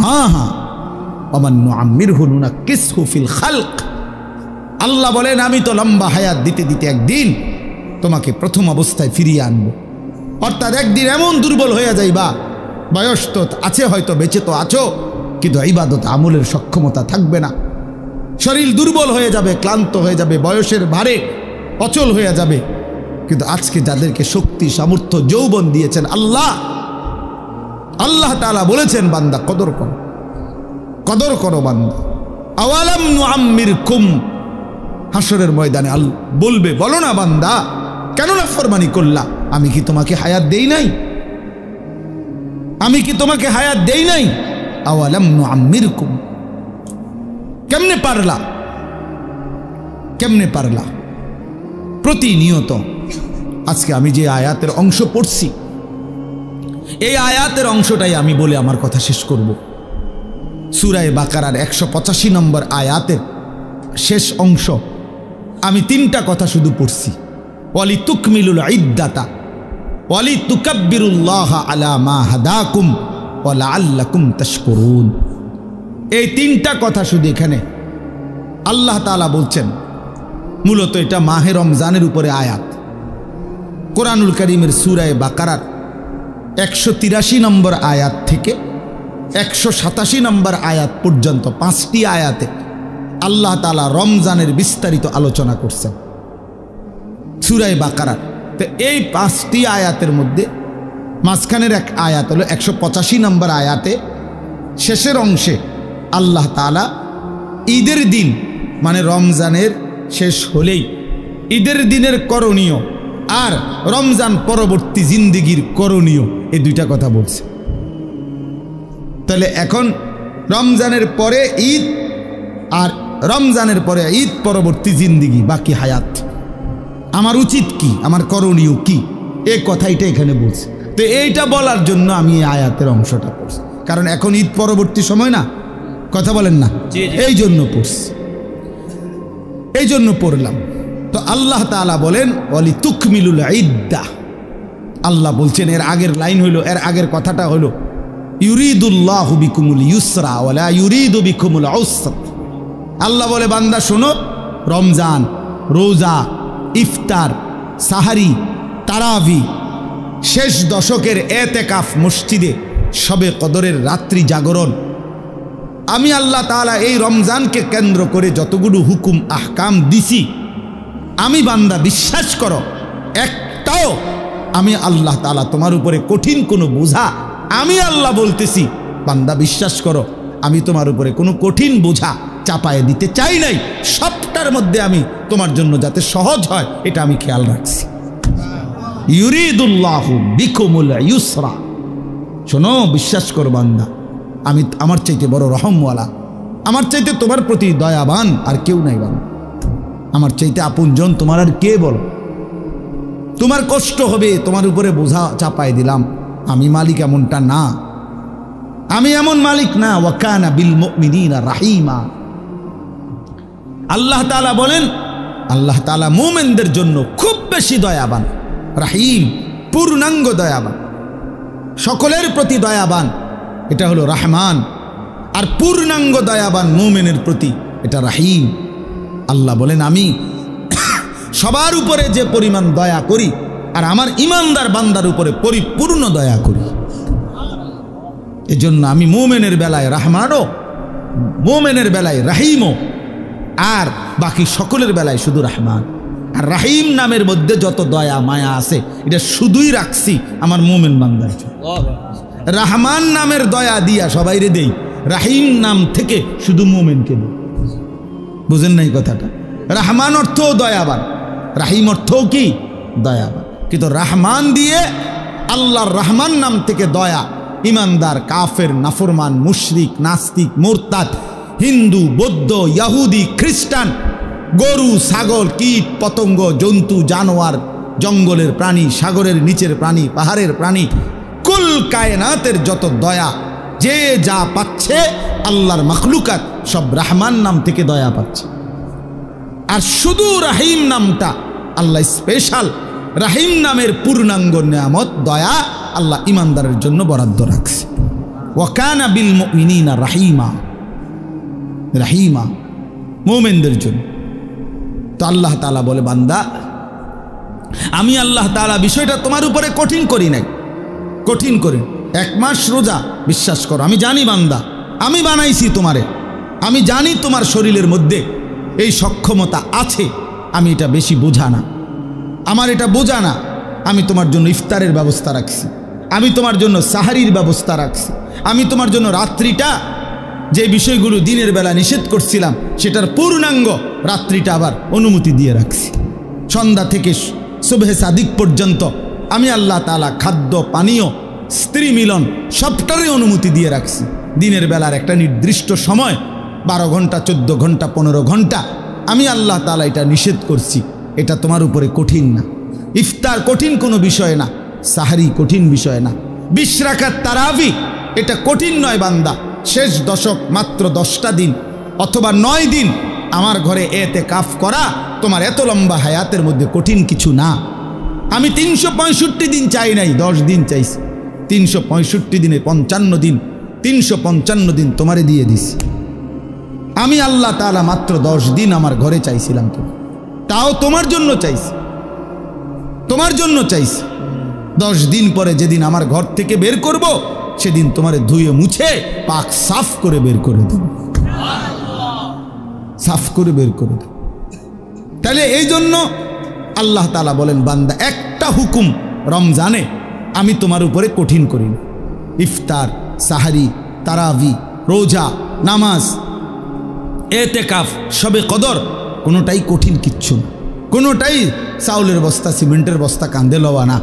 হ্যাঁ হ্যাঁ, অমান্য আমিরহু নুনাক্কিসহু ফিল খালক। আল্লাহ বলেন আমি তো লম্বা হায়াত দিতে দিতে একদিন তোমাকে প্রথম অবস্থায় ফিরিয়ে আনবো। অর্থাৎ একদিন এমন দুর্বল হয়ে যাইবা, বয়স তো আছে, হয়তো বেঁচে তো আছো, কিন্তু ইবাদত আমলের সক্ষমতা থাকবে না, শরীর দুর্বল হয়ে যাবে, ক্লান্ত হয়ে যাবে, বয়সের ভারে অচল হয়ে যাবে। কিন্তু আজকে যাদেরকে শক্তি, সামর্থ্য, যৌবন দিয়েছেন আল্লাহ, আল্লাহ তাআলা বলেছেন বান্দা কদর করো, কদর করো বান্দা। আওয়ালাম নুআম্মিরকুম, হাসরের ময়দানে বলবে, বলো না বান্দা কেন নাফরমানি করলা? আমি কি তোমাকে হায়াত দেই নাই? আমি কি তোমাকে হায়াত দেই নাই? আওয়ালাম নুআম্মিরকুম, কেমনে পারলা? কেমনে পারলা? প্রতিনিয়ত আজকে আমি যে আয়াতের অংশ পড়ছি, এই আয়াতের অংশটাই আমি বলে আমার কথা শেষ করব। সূরা বাকারার 185 নম্বর আয়াতের শেষ অংশ আমি 3টা কথা শুধু পড়ছি। ওয়ালি তুকমিলুল ইদ্দাতা ওয়ালি তুকাব্বিরুল্লাহ আলা মা হাদাকুম ওয়া লাআল্লাকুম তাশকুরুন। এই 3টা কথা শুধু এখানে আল্লাহ তাআলা বলছেন। মূলত এটা মাহে রমজানের উপরে আয়াত। কোরআনুল কারীমের সূরা বাকারার 183 নম্বর আয়াত থেকে 187 নম্বর আয়াত পর্যন্ত 5টি আয়াতে আল্লাহ তাআলা রমজানের বিস্তারিত আলোচনা করছেন সূরা বাকারার। তো এই 5টি আয়াতের মধ্যে মাঝখানের এক আয়াত হলো 185 নম্বর আয়াতে শেষের অংশে আল্লাহ তাআলা ঈদের দিন, মানে রমজানের শেষ হলেই ঈদের দিনের করণীয় আর রমজান পরবর্তী জিন্দিগির করণীয়, এই 2টা কথা বলছে। তাহলে এখন রমজানের পরে ঈদ আর রমজানের পরে ঈদ পরবর্তী জিন্দিগি, বাকি হায়াত, আমার উচিত কি, আমার করণীয় কি, এই কথাইটা এখানে বলছে। তো এইটা বলার জন্য আমি এই আয়াতের অংশটা পড়ছি, কারণ এখন ঈদ পরবর্তী সময় না, কথা বলেন না, এই জন্য পড়ছি, এই জন্য পড়লাম। তো আল্লাহ তাআলা বলেন ওয়ালি তুকমিলুল ইদ্দাহ, আল্লাহ বলছেন, এর আগের লাইন হইল, এর আগের কথাটা হলো ইউরিদুল্লাহু বিকুমুল ইউসরা ওয়ালা ইউরিদু বিকুমুল উসরা। আল্লাহ বলে বান্দা শোনো, রমজান, রোজা, ইফতার, সাহারি, তারাবি, শেষ দশকের এতেকাফ মসজিদে, শবে কদরের রাত্রি জাগরণ, আমি আল্লাহ তাআলা এই রমজানকে কেন্দ্র করে যতগুলো হুকুম আহকাম দিছি, আমি বান্দা বিশ্বাস করো একটাও আমি আল্লাহ তাআলা তোমার উপরে কঠিন কোনো বোঝা, আমি আল্লাহ বলতেছি বান্দা বিশ্বাস করো আমি তোমার উপরে কোনো কঠিন বোঝা চাপায়ে দিতে চাই নাই, সবটার মধ্যে আমি তোমার জন্য যাতে সহজ হয় এটা আমি খেয়াল রাখছি। ইউরিদুল্লাহু বিকুমুল ইউসরা, শোনো বিশ্বাস করো বান্দা, আমি আমার চাইতে বড় রহমওয়ালা, আমার চাইতে তোমার প্রতি দয়াবান আর কেউ নাই বান্দা, আমার চাইতে আপনজন তোমার আর কে বলো? তোমার কষ্ট হবে, তোমার উপরে বোঝা চাপাই দিলাম, আমি মালিক এমনটা না, আমি এমন মালিক না। ওয়া কানা বিল মুমিনিনা রাহিমা, আল্লাহ তাআলা বলেন আল্লাহ তাআলা মুমিনদের জন্য খুব বেশি দয়াবান, রাহিম পূর্ণাঙ্গ দয়াবান, সকলের প্রতি দয়াবান, এটা হলো রহমান। আর পূর্ণাঙ্গ দয়াবান মুমিনের প্রতি এটা রাহিম। আল্লাহ বলেন আমি সবার উপরে যে পরিমাণ দয়া করি আর আমার ইমানদার বান্দার উপরে পরিপূর্ণ দয়া করি, এজন্য আমি মুমিনের বেলায় রহমানও, মুমিনের বেলায় রাহিমও, আর বাকি সকলের বেলায় শুধু রহমান। আর রাহিম নামের মধ্যে যত দয়া মায়া আছে এটা শুধুই রাখছি আমার মুমিন বান্দার জন্য। রহমান নামের দয়া দিয়া সবাইরে দেই, রাহিম নাম থেকে শুধু মুমিনকে দেই। বুঝেন নাই কথাটা? রহমান অর্থও দয়াবান, রাহিম অর্থও কি দয়াবান, কিন্তু রহমান দিয়ে আল্লাহর রহমান নাম থেকে দয়া ইমানদার, কাফের, নাফরমান, মুশরিক, নাস্তিক, মুরতাদ, হিন্দু, বৌদ্ধ, ইহুদি, খ্রিস্টান, গরু, ছাগল, কীট পতঙ্গ, জন্তু, জানোয়ার, জঙ্গলের প্রাণী, সাগরের নিচের প্রাণী, পাহাড়ের প্রাণী, কুল কায়নাতের যত দয়া যে যা পাচ্ছে আল্লাহর মাখলুকাত সব রহমান নাম থেকে দয়া পাচ্ছে। আর শুধু রাহিম নামটা আল্লাহ স্পেশাল, রাহিম নামের পূর্ণাঙ্গ নিয়ামত দয়া আল্লাহ ইমানদারের জন্য বরাদ্দ রাখছে। ওয়া কানা বিল মুমিনিনা রাহিমা, রাহিমা মুমিনদের জন্য। তো আল্লাহ তাআলা বলে বান্দা আমি আল্লাহ তাআলা বিষয়টা তোমার উপরে কঠিন করি নাই, কঠিন করে 1 মাস রোজা, বিশ্বাস করো আমি জানি বান্দা, আমি বানাইছি তোমারে, আমি জানি তোমার শরীরের মধ্যে এই সক্ষমতা আছে, আমি এটা বেশি বোঝা না, আমার এটা বোঝা না, আমি তোমার জন্য ইফতারের ব্যবস্থা রাখছি, আমি তোমার জন্য সাহারির ব্যবস্থা রাখছি, আমি তোমার জন্য রাত্রিটা যে বিষয়গুলো দিনের বেলা নিষেধ করছিলাম সেটার পূর্ণাঙ্গ রাত্রিটা আবার অনুমতি দিয়ে রাখছি। সন্ধ্যা থেকে সুবহে সাদিক পর্যন্ত আমি আল্লাহ তাআলা খাদ্য, পানীয়, স্ত্রী মিলন সবটারই অনুমতি দিয়ে রাখছি। দিনের বেলার একটা নির্দিষ্ট সময় 12 ঘন্টা, 14 ঘন্টা, 15 ঘন্টা আমি আল্লাহ তাআলা এটা নিষেধ করছি, এটা তোমার উপরে কঠিন না। ইফতার কঠিন কোনো বিষয় না, সাহারি কঠিন বিষয় না, 20 রাকাত তারাবি এটা কঠিন নয় বান্দা। শেষ দশক মাত্র 10টা দিন অথবা 9 দিন আমার ঘরে এতেকাফ করা তোমার এত লম্বা হায়াতের মধ্যে কঠিন কিছু না। আমি 365 দিন চাই নাই, 10 দিন চাইছি। 365 দিনে 55 দিন, 355 দিন তোমারে দিয়ে দিছি। আমি আল্লাহ তাআলা মাত্র 10 দিন আমার ঘরে চাইছিলাম, তো তাও তোমার জন্য চাইছি, তোমার জন্য চাইছি। 10 দিন পরে যেদিন আমার ঘর থেকে বের করব সেদিন তোমারে ধুয়ে মুছে পাক সাফ করে বের করে দেব, সাফ করে বের করে দেব। তাহলে এই জন্য আল্লাহ তাআলা বলেন বান্দা একটা হুকুম রমজানে আমি তোমার উপরে কঠিন করি না। ইফতার, সাহারি, তারাবি, রোজা, নামাজ, এতেকাফ, শবে কদর কোনোটাই কঠিন কিচ্ছু না, কোনোটাই চাউলের বস্তা, সিমেন্টের বস্তা কাঁধে লওয়া না,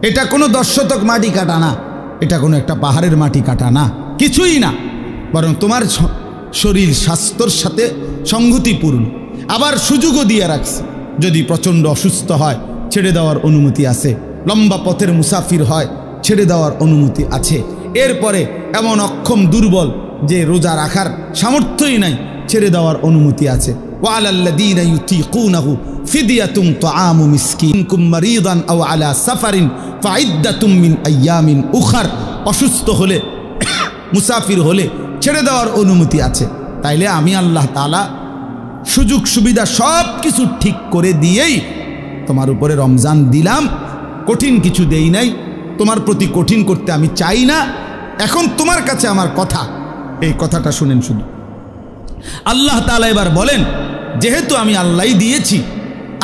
এটা কোনো 10 শতক মাটি কাটা না, এটা কোনো একটা পাহাড়ের মাটি কাটা না, কিছুই না, বরং তোমার শরীর স্বাস্থ্যর সাথে সংগতিপূর্ণ। আবার সুযোগও দিয়ে রাখছে, যদি প্রচণ্ড অসুস্থ হয় ছেড়ে দেওয়ার অনুমতি আছে, লম্বা পথের মুসাফির হয় ছেড়ে দেওয়ার অনুমতি আছে। এরপরে এমন অক্ষম দুর্বল যে রোজা রাখার সামর্থ্যই নাই, ছেড়ে দেওয়ার অনুমতি আছে। ওয়ালাল্লাযীনা ইউতীকুনাহু ফিদিয়াতুন তুআমু মিসকিন কুম মারিদান আও আলা সাফারিন ফাইদ্দাতুম মিন আইয়ামিন উখার। অসুস্থ হলে মুসাফির হলে ছেড়ে দেওয়ার অনুমতি আছে। তাইলে আমি আল্লাহ তাআলা সুযোগ সুবিধা সব কিছু ঠিক করে দিয়েই তোমার উপরে রমজান দিলাম, কঠিন কিছু দেই নাই। তোমার প্রতি কঠিন করতে আমি চাই না। এখন তোমার কাছে আমার কথা, এই কথাটা শুনেন শুধু। আল্লাহ তাআলা এবার বলেন, যেহেতু আমি আল্লাহই দিয়েছি,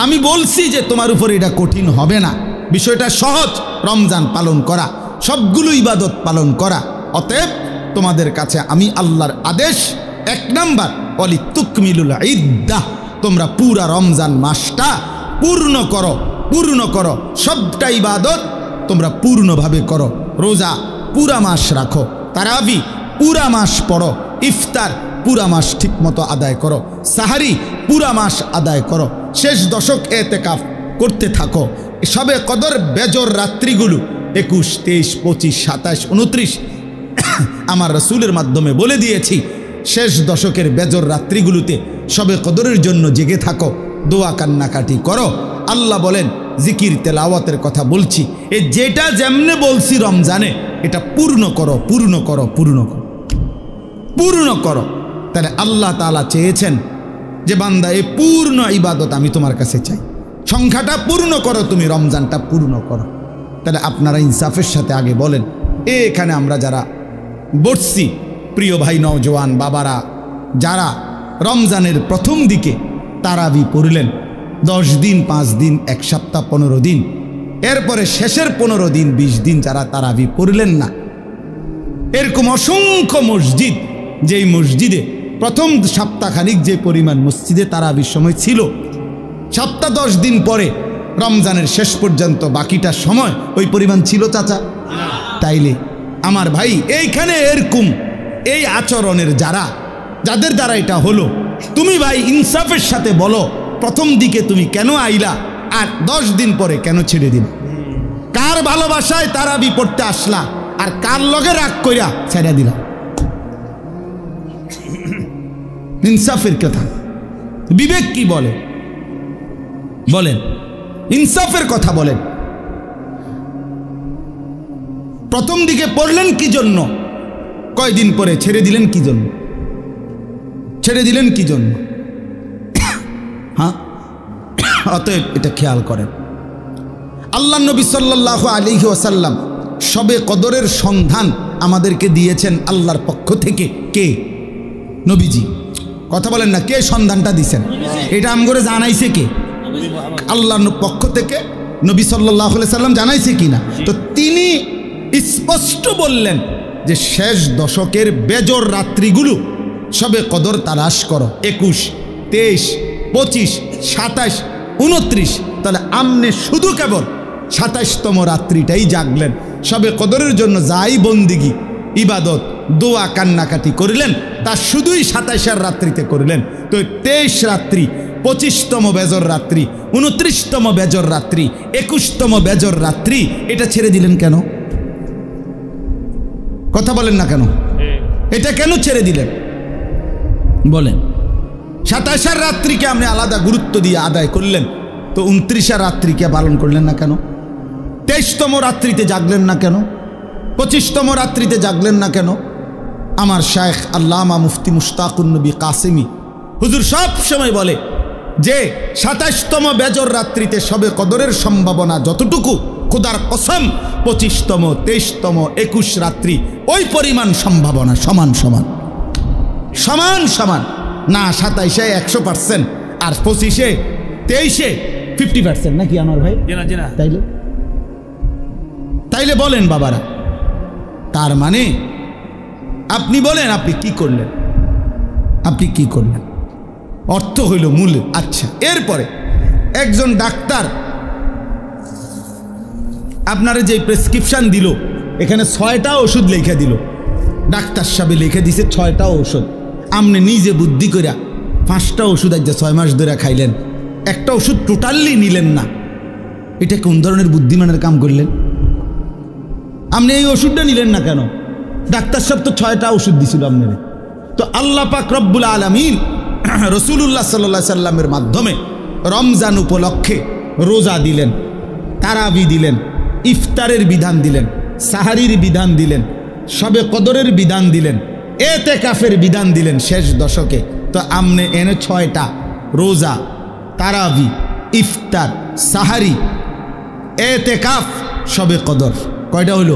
আমি বলছি যে তোমার উপরে এটা কঠিন হবে না, বিষয়টা সহজ, রমজান পালন করা, সবগুলো ইবাদত পালন করা। অতএব তোমাদের কাছে আমি আল্লাহর আদেশ, 1 নাম্বার ওয়ালিতুকমিলুল ইদ্দাহ, তোমরা পুরা রমজান মাসটা পূর্ণ করো, পূর্ণ করো, সবটা ইবাদত তোমরা পূর্ণভাবে করো। রোজা পুরা মাস রাখো, তারাবি পুরা মাস পড়ো, ইফতার পুরা মাস ঠিকমতো আদায় করো, সাহারি পুরা মাস আদায় করো, শেষ দশক এতেকাফ করতে থাকো। সবে কদর বেজর রাত্রিগুলো 21, 23, 25, 27, 29 আমার রাসূলের মাধ্যমে বলে দিয়েছি। শেষ দশকের বেজর রাত্রিগুলোতে সবে কদরের জন্য জেগে থাকো, দোয়া কান্নাকাটি করো। আল্লাহ বলেন, জিকির তেলাওয়াতের কথা বলছি, এ যেটা যেমনে বলছি রমজানে, এটা পূর্ণ করো, পূর্ণ করো, পূর্ণ করো, পূর্ণ করো। তাহলে আল্লাহ তাআলা চেয়েছেন যে বান্দা এ পূর্ণ ইবাদত আমি তোমার কাছে চাই, সংখ্যাটা পূর্ণ করো, তুমি রমজানটা পূর্ণ করো। তাহলে আপনারা ইনসাফের সাথে আগে বলেন, এখানে আমরা যারা বসছি, প্রিয় ভাই নওজোয়ান বাবারা, যারা রমজানের প্রথম দিকে তারাবি পড়লেন 10 দিন, 5 দিন, 1 সপ্তাহ, 15 দিন, এরপরে শেষের 15 দিন, 20 দিন যারা তারাবি পড়লেন না, এরকম অসংখ্য মসজিদ, যেই মসজিদে প্রথম সপ্তাহখানিক যে পরিমাণ মসজিদে তারাবির সময় ছিল, সপ্তাহ 10 দিন পরে রমজানের শেষ পর্যন্ত বাকিটা সময় ওই পরিমাণ ছিল চাচা? তাইলে আমার ভাই, এইখানে এরকম এই আচরণের যাদের দ্বারা এটা হলো, তুমি ভাই ইনসাফের সাথে বলো, প্রথম দিকে তুমি কেন আইলা আর 10 দিন পরে কেন ছেড়ে দিলা? কার ভালোবাসায় তারাবি পড়তে আসলা আর কার লগে রাগ কইরা ছেড়ে দিলা? ইনসাফের কথা, বিবেক কি বলে? বলেন, ইনসাফের কথা বলেন। প্রথম দিকে পড়লেন কি জন্য? কয়দিন পরে ছেড়ে দিলেন কি জন্য? ছেড়ে দিলেন কি জন্য? হ্যাঁ, অতএব এটা খেয়াল করেন। আল্লাহ নবী সাল্লাল্লাহু আলাইহি ওয়াসাল্লাম সবে কদরের সন্ধান আমাদেরকে দিয়েছেন আল্লাহর পক্ষ থেকে। কে? নবীজি। কথা বলেন না, কে সন্ধানটা দিয়েছেন? এটা আমগরে জানাইছে কে? আল্লাহর পক্ষ থেকে নবী সাল্লাল্লাহু আলাইহি সাল্লাম জানাইছে কিনা? তো তিনি স্পষ্ট বললেন যে শেষ দশকের বেজর রাত্রিগুলো সবে কদর তালাশ করো, 21, 23, 25, 27, 29। তাহলে আমনে শুধু কেবল 27তম রাত্রিটাই জাগলেন, সবে কদরের জন্য যাই বন্দিগি, ইবাদত, দোয়া, কান্নাকাটি করিলেন, তা শুধুই 27 রাত্রিতে করিলেন। তো 23 রাত্রি, 25তম বেজর রাত্রি, 29তম বেজর রাত্রি, 21তম বেজর রাত্রি, এটা ছেড়ে দিলেন কেন? কথা বলেন না কেন? এটা কেন ছেড়ে দিলেন বলেন? 27 রাত্রিকে আপনি আলাদা গুরুত্ব দিয়ে আদায় করলেন, তো 29 রাত্রিকে পালন করলেন না কেন? 23তম রাত্রিতে জাগলেন না কেন? 25তম রাত্রিতে জাগলেন না কেন? আমার শায়েখ আল্লামা মুফতি মুশতাকুন নবী কাসেমি হুজুর সব সময় বলে যে 27তম বেজর রাত্রিতে সবে কদরের সম্ভাবনা যতটুকু, খোদার কসম 25তম, 23তম, 21 রাত্রি ওই পরিমাণ সম্ভাবনা সমান সমান, সমান সমান না। 27-এ 100% আর 25-এ 23-এ 50%, নাকি আমার ভাই? তাইলে তাইলে বলেন বাবারা, তার মানে আপনি বলেন আপনি কি করলেন? আপনি কি করলেন? অর্থ হইল মূল। আচ্ছা, এরপরে একজন ডাক্তার আপনারা যে প্রেসক্রিপশন দিল, এখানে 6টা ওষুধ লিখে দিল, ডাক্তার সাহেব লিখে দিছে 6টা ওষুধ। আপনি নিজে বুদ্ধি করে 5টা ওষুধ আজ 6 মাস ধরে খাইলেন, একটা ওষুধ টোটালি নিলেন না, এটা কোন ধরনের বুদ্ধিমানের কাম করলেন? আপনি এই ওষুধটা নিলেন না কেন? ডাক্তার সাহেব তো 6টা ওষুধ দিছিল আপনার। তো আল্লাহ পাক রব্বুল আলামিন রাসূলুল্লাহ সাল্লাল্লাহু আলাইহি সাল্লামের মাধ্যমে রমজান উপলক্ষে রোজা দিলেন, তারাবি দিলেন, ইফতারের বিধান দিলেন, সাহারির বিধান দিলেন, শবে কদরের বিধান দিলেন, এতেকাফের বিধান দিলেন শেষ দশকে। তো আমনে এনে 6টা রোজা, তারাবি, ইফতার, সাহারি, এতেকাফ, শবে কদর, কয়টা হলো?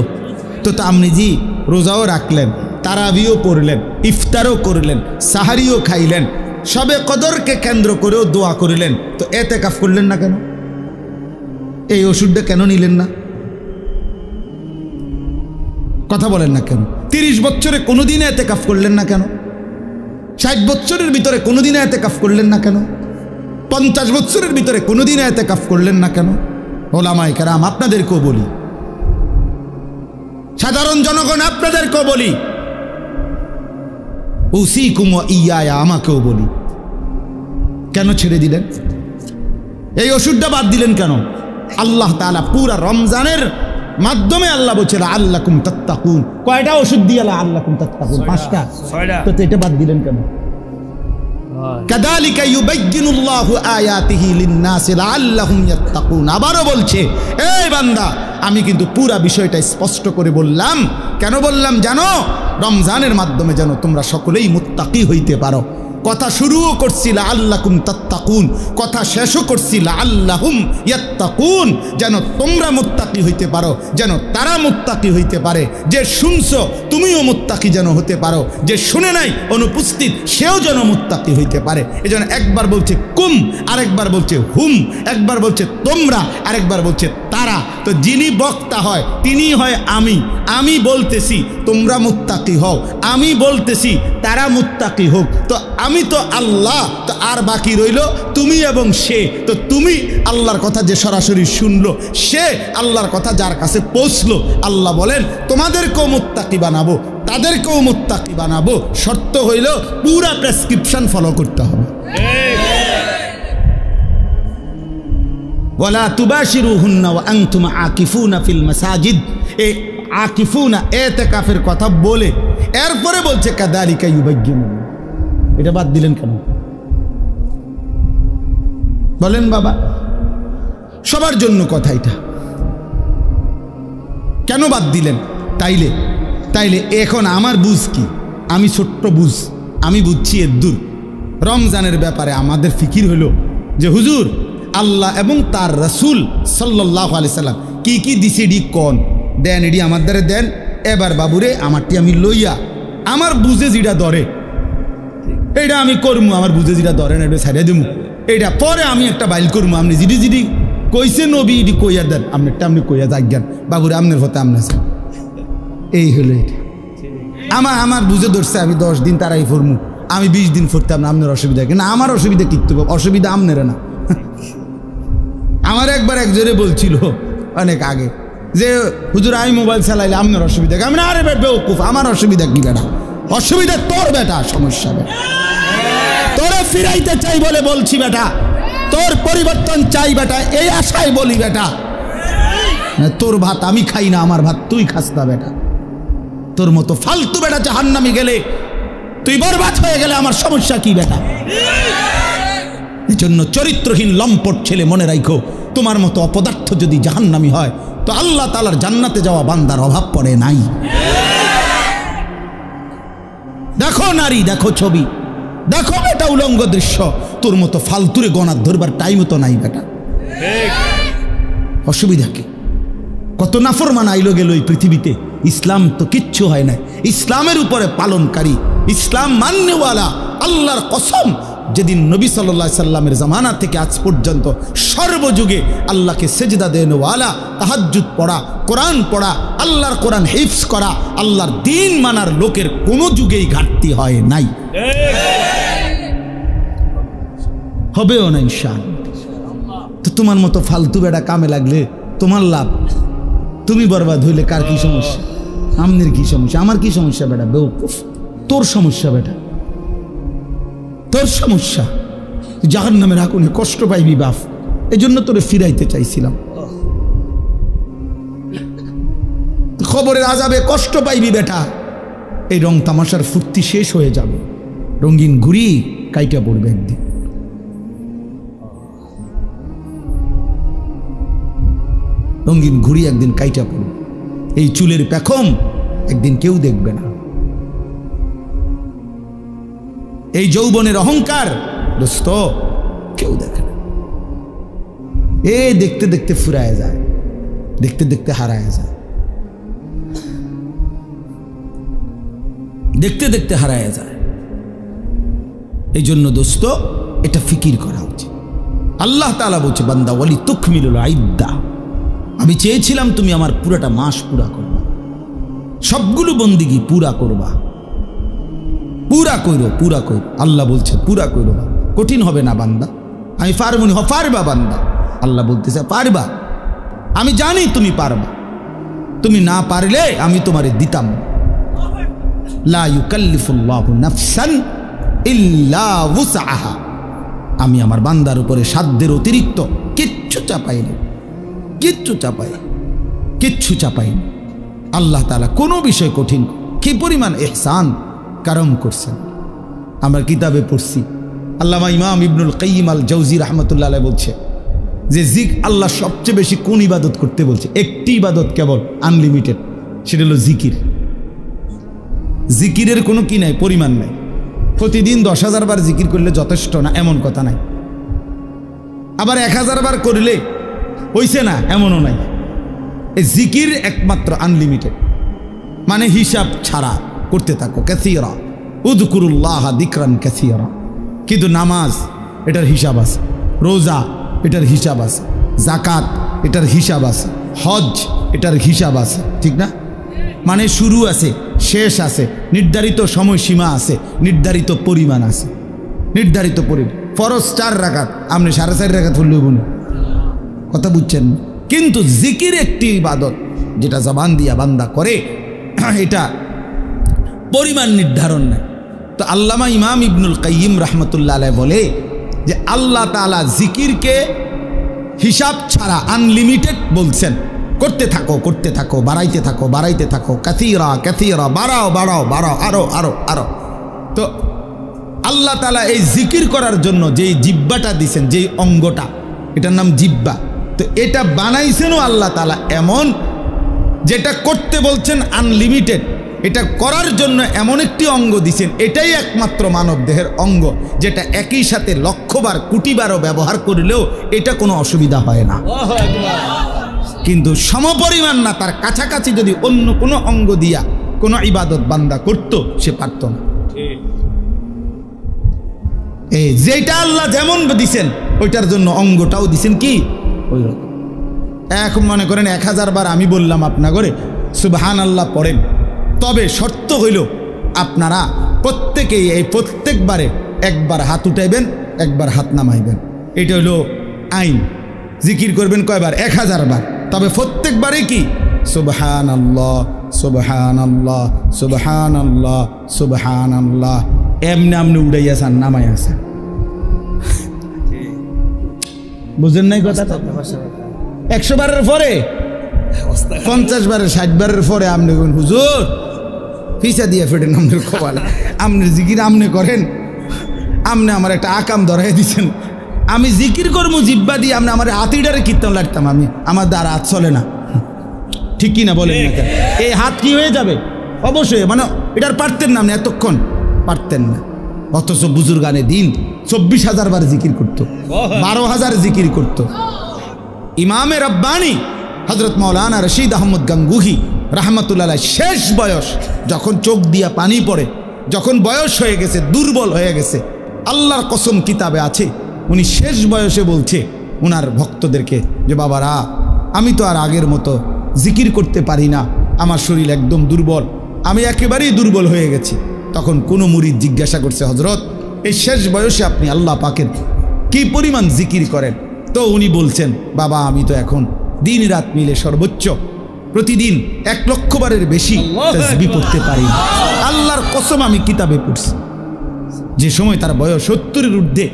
তো আপনি জি রোজাও রাখলেন, তারাবিও পড়লেন, ইফতারও করলেন, সাহারিও খাইলেন, শবে কদরকে কেন্দ্র করেও দোয়া করলেন, তো এতেকাফ করলেন না কেন? এই ওষুধটা কেন নিলেন না? কথা বলেন না কেন? 30 বছরে কোনোদিনে এতেকাফ করলেন না কেন? 60 বছরের ভিতরে কোনোদিনে এতেকাফ করলেন না কেন? 50 বছরের ভিতরে কোনোদিনে এতেকাফ করলেন না কেন? ওলামায়ে কেরাম আপনাদেরকেও বলি, সাধারণ জনগণ আপনাদেরকেও বলি, উসিকুম ওয়া ইয়া, আমাকেও বলি, কেন ছেড়ে দিলেন? এই ওষুধটা বাদ দিলেন কেন? আল্লাহ তাআলা পুরা রমজানের মাধ্যমে আল্লাহ বলছে আল্লাকুম তাত্তাকুন। কয়টা ওষুধ দিয়ে আল্লাকুম তাত্তাকুন? 5টা। তো এটা বাদ দিলেন কেন? কাযালিকা ইউবাইয়িনুল্লাহু আয়াতিহি লিন-নাসি লাআল্লাহুম ইয়াত্তাকুন। আবারও বলছে, এই বান্দা আমি কিন্তু পুরা বিষয়টা স্পষ্ট করে বললাম। কেন বললাম জানো? রমজানের মাধ্যমে যেন তোমরা সকলেই মুত্তাকি হইতে পারো। কথা শুরুও করছি লাআল্লাকুম তাত্তাকুন, কথা শেষও করছি লাআল্লাহুম ইয়াত্তাকুন, যেন তোমরা মুত্তাকি হইতে পারো, যেন তারা মুত্তাকি হইতে পারে। যে শুনছো তুমিও মুত্তাকি যেন হতে পারো, যে শুনে নাই অনুপস্থিত সেও যেন মুত্তাকি হইতে পারে। এজন্য একবার বলছে কুম, আরেকবার বলছে হুম, একবার বলছে তোমরা, আরেকবার বলছে তারা। তো যিনি বক্তা হয় তিনি হয় আমি। আমি বলতেছি তোমরা মুত্তাকি হও, আমি বলতেছি তারা মুত্তাকি হোক। তো আমি তো আল্লাহ, তো আর বাকি রইল তুমি এবং সে। তো তুমি আল্লাহর কথা যে সরাসরি শুনলো, সে আল্লাহর কথা যার কাছে পৌঁছলো। আল্লাহ বলেন তোমাদেরকেও মুত্তাকি বানাবো, তাদেরকেও মুত্তাকি বানাবো, শর্ত হইল পুরা প্রেসক্রিপশন ফলো করতে হবে। ওয়ালা তুবাশিরুহুন্না ওয়া আনতুম আকিফুনা ফিল মাসাজিদ। এই আকিফুনা ইতিকাফের কথা বলে এরপরে বলছে কাযালিকা ইউবাইয়িনু। এটা বাদ দিলেন কেন বলেন বাবা? সবার জন্য কথা এটা, কেন বাদ দিলেন? তাইলে এখন আমার বুঝ কি? আমি ছোট্ট বুঝ, আমি বুঝছি এদ্দুর। রমজানের ব্যাপারে আমাদের ফিকির হলো যে হুজুর আল্লাহ এবং তার রাসূল সাল্লাল্লাহু আলাইহি সাল্লাম কি কি দিছে ডি কোন দেন, এডি আমার দ্বারে দেন। এবার বাবুরে আমারটি আমি লইয়া আমার বুঝে যেটা ধরে এইটা আমি করবো, আমার বুঝে যেটা ধরে না এটা ছাড়িয়ে দেবো। এইটা পরে আমি একটা বাইল করবো। আপনি জিডি কইছে নবী এটি কইয়া দেন, আপনারটা আপনি কইয়া যাজ্ঞান বাবুরে আপনার হতে আপনার। এই হলো এটা। আমার বুঝে ধরছে আমি 10 দিন তারাই ফরমু, আমি 20 দিন ফরতাম না। আপনার অসুবিধা কি না? আমার অসুবিধা কিনতে অসুবিধা আপনার না। আমার একবার একজনে বলছিল অনেক আগে যে হুজুর আমি মোবাইল চালাইলে আপনার অসুবিধা কি? আমি না, আরে বেউকুফ, আমার অসুবিধা কি বেটা? অসুবিধা তোর বেটা, সমস্যা বেটা। তোরে ফিরাইতে চাই বলে বলছি বেটা, তোর পরিবর্তন চাই বেটা, এই আশায় বলি বেটা। তোর ভাত আমি খাই না, আমার ভাত তুই খাস না বেটা। তোর মতো ফালতু বেটা জাহান্নামে গেলে, তুই বরবাদ হয়ে গেলে আমার সমস্যা কি বেটা? এজন্য চরিত্রহীন লম্পট ছেলে মনে রাখো, তোমার মতো অপদার্থ যদি জাহান্নামী হয় তো আল্লাহ তাআলার জান্নাতে যাওয়া বান্দার অভাব পড়ে নাই। দেখো নারী, দেখো ছবি, দেখো এটা উলঙ্গ দৃশ্য। তোর মতো ফালতুরে গণার ধরবার টাইমও তো নাই বেটা। অসুবিধা কি? কত নাফরমান আইলো গেল এই পৃথিবীতে। ইসলাম তো কিচ্ছু হয় না। ইসলামের উপরে পালনকারী, ইসলাম মান্যওয়ালা, আল্লাহর কসম, যেদিন নবী সাল্লাল্লাহু আলাইহি সাল্লামের জামানা থেকে আজ পর্যন্ত সর্বযুগে আল্লাহকে সেজদা দেনওয়ালা, তাহাজ্জুদ পড়া, কোরআন পড়া, আল্লাহর কোরআন হিফজ করা, আল্লাহর দ্বীন মানার লোকের কোনো যুগেই ঘাটতি হয় নাই, হবেও না ইনশাআল্লাহ। তো তোমার মতো ফালতু বেটা কামে লাগলে তোমার লাভ, তুমি বরবাদ হইলে কার কি সমস্যা? আমনের কি সমস্যা? আমার কি সমস্যা বেটা? বেউকুফ, তোর সমস্যা বেটা, তোর সমস্যা। জাহান্নামের আগুনে কষ্ট পাইবি বাপ, এই জন্য তোরে ফিরাইতে চাইছিলাম। খবরের আযাবে কষ্ট পাইবি বেটা, এই রং তামাশার ফুর্তি শেষ হয়ে যাবে, রঙিন ঘুড়ি কাইটা পড়বে একদিন। রঙিন ঘুড়ি একদিন কাইটা পড়বে, এই চুলের পেখম একদিন কেউ দেখবে না। এই যৌবনের অহংকার দোস্ত কেউ দেখে না। এ দেখতে দেখতে ফুরায় যায়, দেখতে দেখতে হারায় যায়, দেখতে দেখতে হারায় যায়। এই জন্য দোস্ত এটা ফিকির করা উচিত। আল্লাহ তাআলা বলছে বান্দা ওয়ালি তুকমিলুল ইদ্দা, আমি চেয়েছিলাম তুমি আমার পুরাটা মাস পুরা করবা, সবগুলো বন্দিগি পুরা করবা, পুরা কইরো পুরা কইরো। আল্লাহ বলছে পুরা কইরো, কঠিন হবে না বান্দা, আমি পারবনি। পারবা বান্দা, আল্লাহ বলতেছে পারবা, আমি জানি তুমি পারবা, তুমি না পারলে আমি তোমারে দিতাম। লা ইউকাল্লিফুল্লাহু নাফসান ইল্লা উসআহা, আমি আমার বান্দার উপরে সাধ্যের অতিরিক্ত কিচ্ছু চাপাই না, কিচ্ছু চাপাই, কিচ্ছু চাপাই না। আল্লাহ তাআলা কোনো বিষয় কঠিন, কি পরিমাণ ইহসান কারম করছেন। আমরা কিতাবে পড়ছি, আল্লামা ইমাম ইবনুল কাইয়িম আল জাওজি রাহমাতুল্লাহ আলাইহি বলছে যে আল্লাহ সবচেয়ে বেশি কোন ইবাদত করতে বলছে? একটি ইবাদত কেবল, আনলিমিটেড, সেটা হলো জিকির। জিকিরের কোনো কি নাই, পরিমাণ নাই। প্রতিদিন 10,000 বার জিকির করলে যথেষ্ট না এমন কথা নাই, আবার 1000 বার করলে হইছে না এমনও নাই। এই জিকির একমাত্র আনলিমিটেড, মানে হিসাব ছাড়া করতে থাকো। কাসীরা উযকুরুল্লাহ যিকরান কাসীরা। কিন্তু নামাজ এটার হিসাব আছে, রোজা এটার হিসাব আছে, যাকাত এটার হিসাব আছে, হজ এটার হিসাব আছে, ঠিক না? মানে শুরু আছে, শেষ আছে, নির্ধারিত সময়সীমা আছে, নির্ধারিত পরিমাণ আছে, নির্ধারিত পরিমাণ। ফরজ 4 রাকাত, আপনি 4.5 রাকাত হলেও বলুন, কথা বুঝছেন? কিন্তু জিকির একটি ইবাদত যেটা জবান দিয়া বান্দা করে, এটা পরিমাণ নির্ধারণ নাই। তো আল্লামা ইমাম ইবনুল কাইয়িম রাহমাতুল্লাহ আলাইহি বলে যে আল্লাহ তাআলা জিকিরকে হিসাব ছাড়া আনলিমিটেড বলছেন, করতে থাকো করতে থাকো, বাড়াইতে থাকো বাড়াইতে থাকো, কাসীরা কাসীরা, বাড়াও বাড়াও বাড়াও, আরো আরো আরো। তো আল্লাহ তাআলা এই জিকির করার জন্য যেই জিহ্বাটা দিয়েছেন, যেই অঙ্গটা, এটার নাম জিহ্বা, তো এটা বানাইছেনও আল্লাহ তাআলা এমন, যেটা করতে বলছেন আনলিমিটেড, এটা করার জন্য এমন একটি অঙ্গ দিছেন, এটাই একমাত্র মানব দেহের অঙ্গ যেটা একই সাথে লক্ষবার কোটিবারও ব্যবহার করলেও এটা কোনো অসুবিধা হয় না। কিন্তু সমপরিমাণ না, তার কাছাকাছি যদি অন্য কোনো অঙ্গ দিয়া কোনো ইবাদত বান্দা করত, সে পারত না। এই যেটা আল্লাহ যেমন দিছেন ওইটার জন্য অঙ্গটাও দিছেন কি ওই রকম। এখন মনে করেন 1000 বার আমি বললাম আপনা করে সুবহানাল্লাহ পড়েন, তবে শর্ত হইল আপনারা প্রত্যেকেই এই প্রত্যেকবারে একবার হাত উঠাইবেন, একবার হাত নামাইবেন, এটা হইল আইন। জিকির করবেন কয়বার? 1000 বার, তবে প্রত্যেকবারে কি সুবহানাল্লাহ সুবহানাল্লাহ সুবহানাল্লাহ সুবহানাল্লাহ, এমনি আমনি উড়াইয়াছেন নামাইয়াছেন, বুঝেন নাই কথাটা? 100 বারের পরে 50 বারের 60 বারের পরে আপনি হুজুর ফিসা দিয়ে ফেটেন আমাদের কপালে, আপনি জিকির আমনে করেন, আপনি আমার একটা আকাম ধরাই দিচ্ছেন, আমি জিকির করবো জিব্বা দিয়ে, আপনি আমার হাতিটারে কীর্তন লাগতাম, আমি আমার দ্বারা হাত চলে না, ঠিক কি না বলেন? এই হাত কি হয়ে যাবে? অবশ্যই, মানে এটার পারতেন না, আপনি এতক্ষণ পারতেন না। অথচ বুজুর্গানে দিন 24,000 বার জিকির করতো, 12,000 জিকির করতো। ইমামে রব্বানি হযরত মাওলানা রশিদ আহমদ গাঙ্গুহি রাহমাতুল্লাহ আলাইহি শেষ বয়স, যখন চোখ দিয়া পানি পড়ে, যখন বয়স হয়ে গেছে, দুর্বল হয়ে গেছে, আল্লাহর কসম কিতাবে আছে, উনি শেষ বয়সে বলছে ওনার ভক্তদেরকে যে বাবারা, আমি তো আর আগের মতো জিকির করতে পারি না, আমার শরীর একদম দুর্বল, আমি একেবারেই দুর্বল হয়ে গেছি। তখন কোনো মুরিদ জিজ্ঞাসা করছে, হযরত এই শেষ বয়সে আপনি আল্লাহ পাকের কি পরিমাণ জিকির করেন? তো উনি বলছেন, বাবা আমি তো এখন দিন রাত মিলে সর্বোচ্চ প্রতিদিন 1 লক্ষ বারের বেশি তাসবিহ পড়তে পারি না। আল্লাহর কসম আমি কিতাবে পড়ছি। যে সময় তার বয়স 70-এর ঊর্ধ্বে,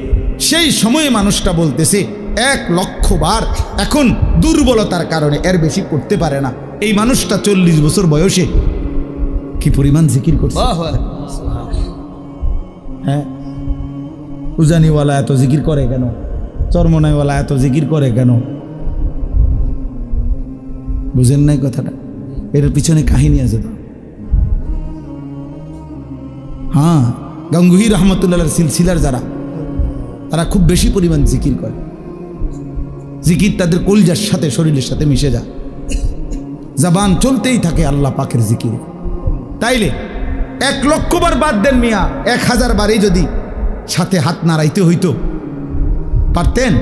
সেই সময়ে মানুষটা বলতেছে 1,00,000 বার, এখন দুর্বলতার কারণে এর বেশি করতে পারে না। এই মানুষটা 40 বছর বয়সে কি পরিমাণ জিকির করছে। হ্যাঁ, উজানিওয়ালা এত জিকির করে কেন? চরমনাইওয়ালা এত জিকির করে কেন? বুঝেন নাই কথাটা? এর পিছনে কাহিনী আছে তো। হ্যাঁ, গাঙ্গুহি রহমতুল্লাহর সিলসিলার যারা, তারা খুব বেশি পরিমাণ জিকির করে। জিকির তাদের কলজার সাথে, শরীরের সাথে মিশে যায়, জবান চলতেই থাকে আল্লাহ পাকের জিকির। তাইলে 1,00,000 বার বাদ দেন মিয়া, 1000 বারই যদি সাথে হাত নাড়াইতে হইতো পারতেন।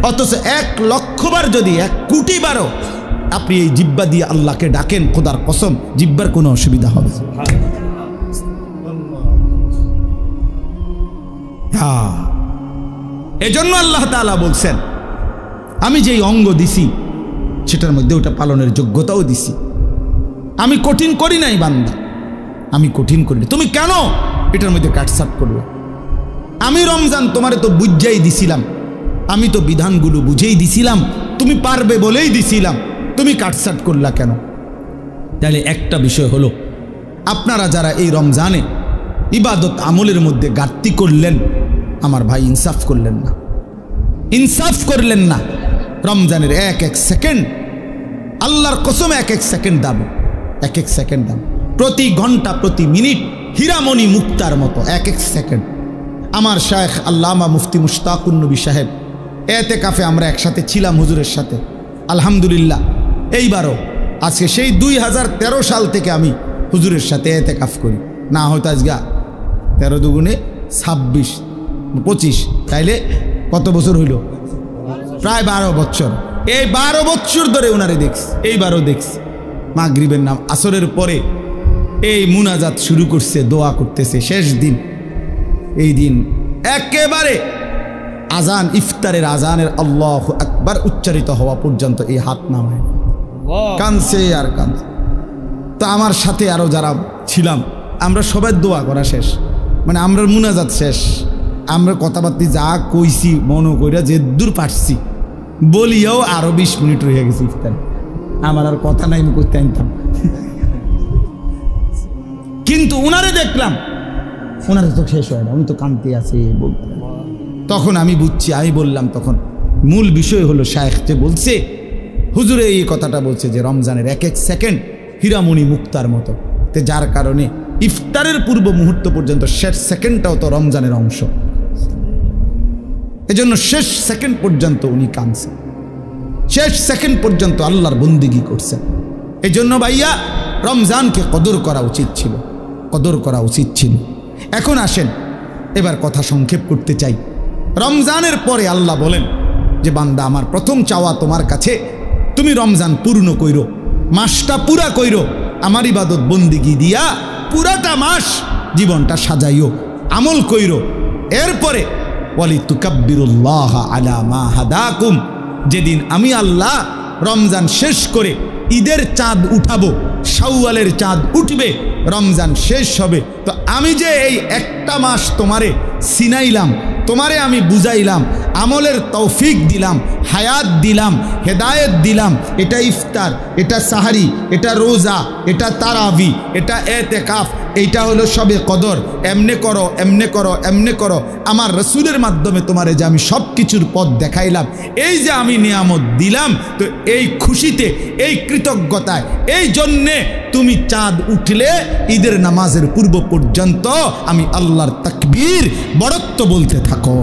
অথচ 1,00,000 বার যদি 1 কোটি বারও আপনি এই জিব্বা দিয়ে আল্লাহকে ডাকেন, খোদার কসম জিব্বার কোনো অসুবিধা হবে। এজন্য আল্লাহ তাআলা বলছেন, আমি যেই অঙ্গ দিছি সেটার মধ্যে ওটা পালনের যোগ্যতাও দিছি। আমি কঠিন করি নাই বান্দা, আমি কঠিন করি। তুমি কেন এটার মধ্যে কাটছাট করবে? আমি রমজান তোমারে তো বুঝাই দিছিলাম, আমি তো বিধানগুলো বুঝেই দিছিলাম, তুমি পারবে বলেই দিছিলাম, তুমি কাটছাট করলা কেন? তাহলে একটা বিষয় হলো, আপনারা যারা এই রমজানে ইবাদত আমলের মধ্যে ঘাটতি করলেন, আমার ভাই ইনসাফ করলেন না, ইনসাফ করলেন না। রমজানের এক এক সেকেন্ড, আল্লাহর কসম এক এক সেকেন্ড দাম, এক এক সেকেন্ড দাম, প্রতি ঘন্টা প্রতি মিনিট হীরামণি মুক্তার মতো এক এক সেকেন্ড। আমার শায়েখ আল্লামা মুফতি মুশতাকুন নবী সাহেব এতেকাফে আমরা একসাথে ছিলাম হুজুরের সাথে, আলহামদুলিল্লাহ। এইবারও আজকে সেই 2013 সাল থেকে আমি হুজুরের সাথে এতেকাফ করি, না হয়তো আজকে 13 দুগুণে 26 25, তাইলে কত বছর হইল? প্রায় 12 বছর। এই 12 বছর ধরে ওনারে দেখছি, এইবারও দেখছি। মাগরিবের নাম আসরের পরে এই মুনাজাত শুরু করছে, দোয়া করতেছে। শেষ দিন, এই দিন একেবারে আজান, ইফতারের আজানের আল্লাহু আকবার উচ্চারিত হওয়া পর্যন্ত এই হাত নামায় কানছে আর কানছে। তো আমার সাথে আরো যারা ছিলাম, আমরা সবাই দোয়া করা শেষ, মানে আমরা মুনাজাত শেষ, আমরা কথাবার্তা যা কইছি মনে কইরা যে দূর পারছি বলিয়াও আরো 20 মিনিট রয়ে গেছে ইফতার। আমার আর কথা নাই, আমি করতে আনতাম। কিন্তু উনারে দেখলাম, ওনারে তো শেষ হয় না, উনি তো কানতে আছে বলতে। তখন আমি বুঝছি, আমি বললাম, তখন মূল বিষয় হলো শায়েখ যে বলছে, হুজুরে এই কথাটা বলছে যে রমজানের এক এক সেকেন্ড হীরামণি মুক্তার মতো, তে যার কারণে ইফতারের পূর্ব মুহূর্ত পর্যন্ত শেষ সেকেন্ডটাও তো রমজানের অংশ। এজন্য শেষ সেকেন্ড পর্যন্ত উনি কাঁদছেন, শেষ সেকেন্ড পর্যন্ত আল্লাহর বন্দিগি করছেন। এই জন্য ভাইয়া রমজানকে কদর করা উচিত ছিল, কদর করা উচিত ছিল। এখন আসেন, এবার কথা সংক্ষেপ করতে চাই। রমজানের পরে আল্লাহ বলেন যে বান্দা আমার প্রথম চাওয়া তোমার কাছে, তুমি রমজান পূর্ণ কইরো, মাসটা পুরা কইরো, আমার ইবাদত বন্দিগি দিয়া পুরাটা মাস জীবনটা সাজাইও, আমল কইরো। এরপরে ওয়ালিতুকাব্বিরুল্লাহ আলা মা হাদাকুম, যেদিন আমি আল্লাহ রমজান শেষ করে ঈদের চাঁদ উঠাবো, শাওয়ালের চাঁদ উঠবে, রমজান শেষ হবে, তো আমি যে এই একটা মাস তোমারে সিনাইলাম, তোমারে আমি বুঝাইলাম, আমলের তৌফিক দিলাম, হায়াত দিলাম, হেদায়েত দিলাম, এটা ইফতার, এটা সাহারি, এটা রোজা, এটা তারাবি, এটা এতেকাফ, এইটা হলো সবে কদর, এমনে করো, এমনে করো, এমনে করো। আমার রসুলের মাধ্যমে তোমারে যে আমি সব কিছুর পথ দেখাইলাম, এই যে আমি নিয়ামত দিলাম, তো এই খুশিতে, এই কৃতজ্ঞতায়, এই জন্যে তুমি চাঁদ উঠলে ঈদের নামাজের পূর্ব পর্যন্ত আমি আল্লাহর তাকবীর বড়ত্ব বলতে থাকো,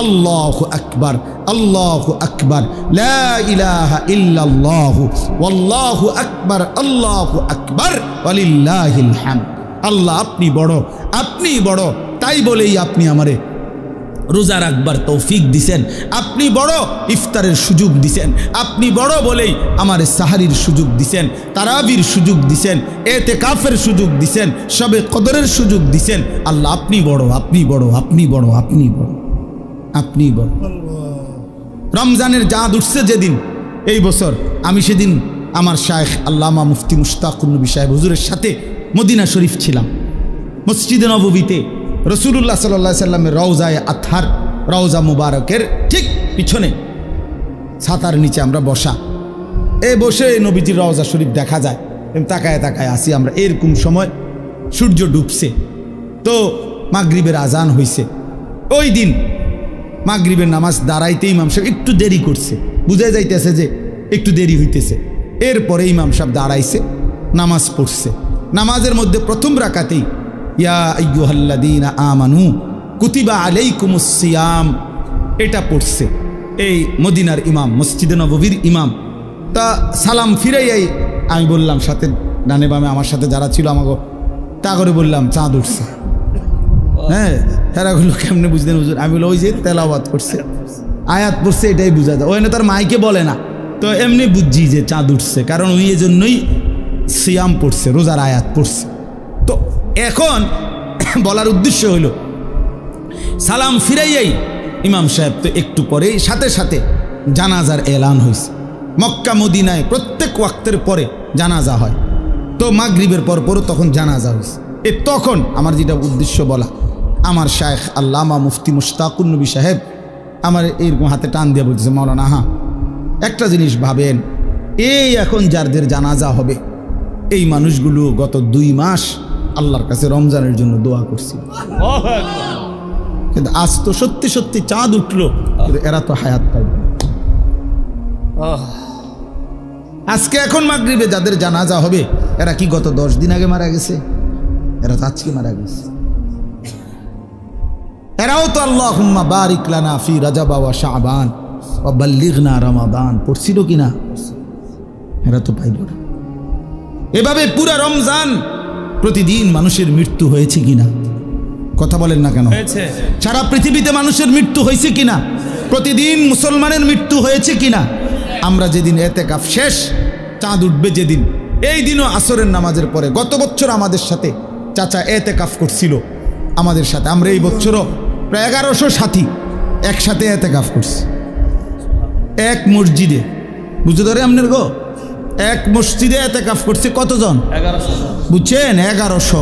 আল্লাহু আকবার, আল্লাহু আকবার, লা ইলাহা ইল্লাল্লাহু ওয়াল্লাহু আকবার, আল্লাহু আকবার ওয়ালিল্লাহিল হামদ। আল্লাহ আপনি বড়, আপনি বড়, তাই বলেই আপনি আমারে রোজা রাখবার তৌফিক দিছেন, আপনি বড় ইফতারের সুযোগ দিছেন, আপনি বড় বলেই আমার সাহারির সুযোগ দিছেন, তারাবির সুযোগ দিছেন, এতেকাফের সুযোগ দিছেন, সবে কদরের সুযোগ দিছেন। আল্লাহ আপনি বড়, আপনি বড়, আপনি বড়, আপনি বড়, আপনি বড়। রমজানের চাঁদ উঠছে যেদিন, এই বছর আমি সেদিন আমার শায়েখ আল্লামা মুফতি মুশতাকুন নবী সাহেব হুজুরের সাথে মদিনা শরীফ ছিলাম, মসজিদে নববীতে রসুলুল্লাহ সাল্লাল্লাহু আলাইহি সাল্লামের রওজায়ে আতহার, রওজা মুবারকের ঠিক পিছনে ছাতার নিচে আমরা বসা। বসে নবীজির রওজা শরীফ দেখা যায়। তাকায় তাকায় আসি আমরা। এরকম সময় সূর্য ডুবছে, তো মাগরিবের আজান হইছে। ওই দিন মাগরিবের নামাজ দাঁড়াইতে ইমাম সাহেব একটু দেরি করছে, বুঝা যাইতেছে যে একটু দেরি হইতেছে। এরপরে ইমাম সাহেব দাঁড়াইছে, নামাজ পড়ছে। নামাজের মধ্যে প্রথম রাকাতেই ইয়া আইয়ুহাল্লাযীনা আমানু কুতিবা আলাইকুমুস সিয়াম এটা পড়ছে। এই মদিনার ইমাম, মসজিদে নববীর ইমাম। তা সালাম ফিরাইয়াই আমি বললাম, সাথে ডানে বামে আমার সাথে যারা ছিল আমাকে তা করে বললাম চাঁদ উঠছে। হ্যাঁ, হেরাগুলো কেমনে বুঝলেন হুজুর? আমি বললাম ওই যে তেলাওয়াত করছে, আয়াত পড়ছে, এটাই বোঝা যায়। ওই না তার মাইকে বলে না, তো এমনি বুঝছি যে চাঁদ উঠছে, কারণ ওই জন্যই সিয়াম পড়ছে, রোজার আয়াত পড়ছে। তো এখন বলার উদ্দেশ্য হইল, সালাম ফিরাইয়াই ইমাম সাহেব তো একটু পরেই সাথে সাথে জানাজার এলান হয়েছে। মক্কা মদিনায় প্রত্যেক ওয়াক্তের পরে জানাজা হয়, তো মাগরিবের পরও তখন জানাজা হয়েছে। তখন আমার যেটা উদ্দেশ্য বলা, আমার শায়েখ আল্লামা মুফতি মুশতাকুন নবী সাহেব আমার এইরকম হাতে টান দিয়ে বলতেছে, মাওলানা হ্যাঁ একটা জিনিস ভাবেন, এই এখন যাদের জানাজা হবে এই মানুষগুলো গত 2 মাস আল্লাহর কাছে রমজানের জন্য দোয়া করছিল, কিন্তু আজ তো সত্যি সত্যি চাঁদ উঠলো, কিন্তু এরা তো হায়াত পাইবে। আজকে এখন মাগরিবে যাদের জানাজা হবে এরা কি গত 10 দিন আগে মারা গেছে? এরা তো আজকে মারা গেছে। এরাও তো আল্লাহুম্মা বারিক লানা ফি রাজাব ওয়া শাবান ওয়া বাল্লিগনা রমাদান পড়ছিল কিনা? এরা তো পাইল না। এভাবে পুরা রমজান প্রতিদিন মানুষের মৃত্যু হয়েছে কিনা? কথা বলেন না কেন? সারা পৃথিবীতে মানুষের মৃত্যু হয়েছে কিনা? প্রতিদিন মুসলমানের মৃত্যু হয়েছে কিনা? আমরা যেদিন এতেকাফ শেষ, চাঁদ উঠবে যেদিন, এই দিনও আসরের নামাজের পরে গত বছর আমাদের সাথে চাচা এতেকাফ করছিল আমাদের সাথে। আমরা এই বছরও প্রায় 1100 সাথী একসাথে এতেকাফ করছি এক মসজিদে। বুঝতে ধরে আপনার গো, এক মসজিদে এতেকাফ করছে কতজন? 1100। বুঝছেন? 1100।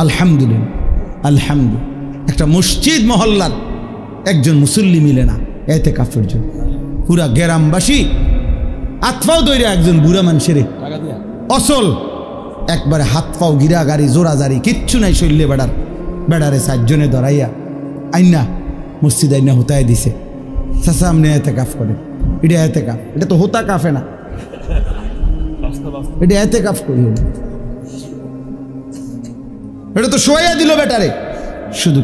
আলহামদুলিল্লাহ, আলহামদুলিল্লাহ। একটা মসজিদ মহল্লার একজন মুসল্লি মিলে না এতেকাফের জন্য। পুরা গ্রামবাসী হাতফাও দইরে একজন বুড়া মানুষের অসল একবারে হাত পাও গিরা গাড়ি জোড়াজারি কিচ্ছু নাই, শৈল্যে বেড়ারে 4 জনে ধরাইয়া আইনা মসজিদ আইনা হোতায় দিছে। চাচা আপনি এতেকাফ করেন। এটা এতেকাফ, এটা তো হোতা কাফে না, এটা এতেকাফ করি। এটা তো শোয়া দিল বেটারে শুধু।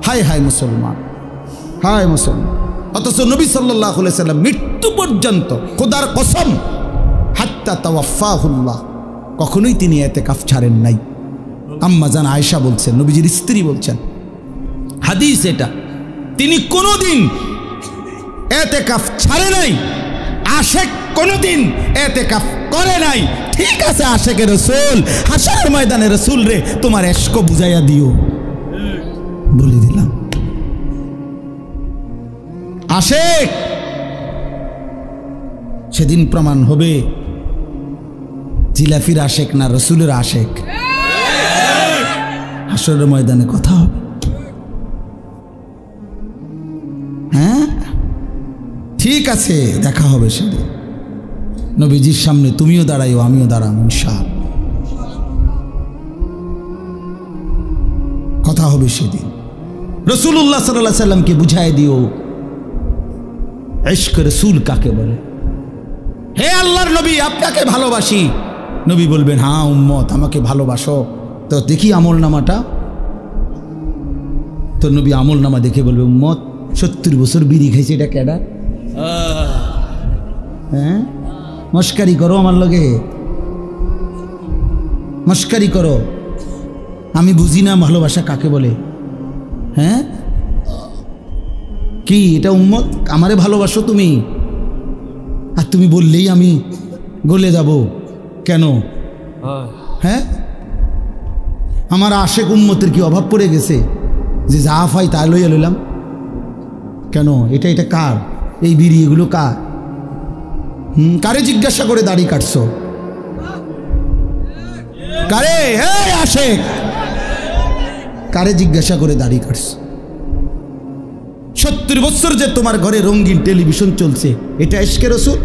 হায় হায় মুসলমান, হায় মুসলমান। অথচ নবী সাল্লাল্লাহু আলাইহি সাল্লাম মৃত্যু পর্যন্ত খোদার কসম হাত্তা তাওয়াফাহুল্লাহ কখনোই তিনি এতেকাফ ছাড়েন নাই। আম্মা জান আয়েশা বলছেন, নবীজির স্ত্রী বলছেন, হাদিস এটা, তিনি কোনোদিন এতেকাফ ছাড়ে নাই। আশেক কোনোদিন এতেকাফ করে নাই। ঠিক আছে আশেকে রাসূল, হাসরের ময়দানে রাসূল রে তোমার ইশক বুঝাইয়া দিও, বলে দিলাম। আশেক সেদিন প্রমাণ হবে জিলাফির আশেক না রাসূলের আশেক। হাসরের ময়দানে কথা হবে। হ্যাঁ ঠিক আছে, দেখা হবে সেদিন। নবীজির সামনে তুমিও দাঁড়াইও, আমিও দাঁড়াবো ইনশাআল্লাহ। কথা হবে সেদিন। রাসূলুল্লাহ সাল্লাল্লাহু আলাইহি সাল্লামকে বুঝাই দিও ইশক রাসূল কাকে বলে। হে আল্লাহর নবী, আপনাকে ভালোবাসি। নবী বলবেন, হ্যাঁ উম্মত আমাকে ভালোবাসো, তো দেখি আমল নামাটা। তো নবী আমল নামা দেখে বলবে, উম্মত 70 বছর বিড়ি খাইছে, এটা কেডা? হ্যাঁ মস্কারি করো আমার লগে, মস্কারি করো। আমি বুঝি না ভালোবাসা কাকে বলে। হ্যাঁ কি এটা উম্মত? আমারে ভালোবাসো তুমি, আর তুমি বললেই আমি গলে যাব কেন? হ্যাঁ আমার আশেক উম্মতের কি অভাব পড়ে গেছে যে যা ফাই তা লইয়া লইলাম কেন? এটা কার? এই বিড়ি এগুলো কার? কারে জিজ্ঞাসা করে দাড়ি কাটছো? কারে? আশেক কারে জিজ্ঞাসা করে দাড়ি কাটছো? 70 বছর যে তোমার ঘরে রঙিন টেলিভিশন চলছে, এটা ইশকে রাসূল?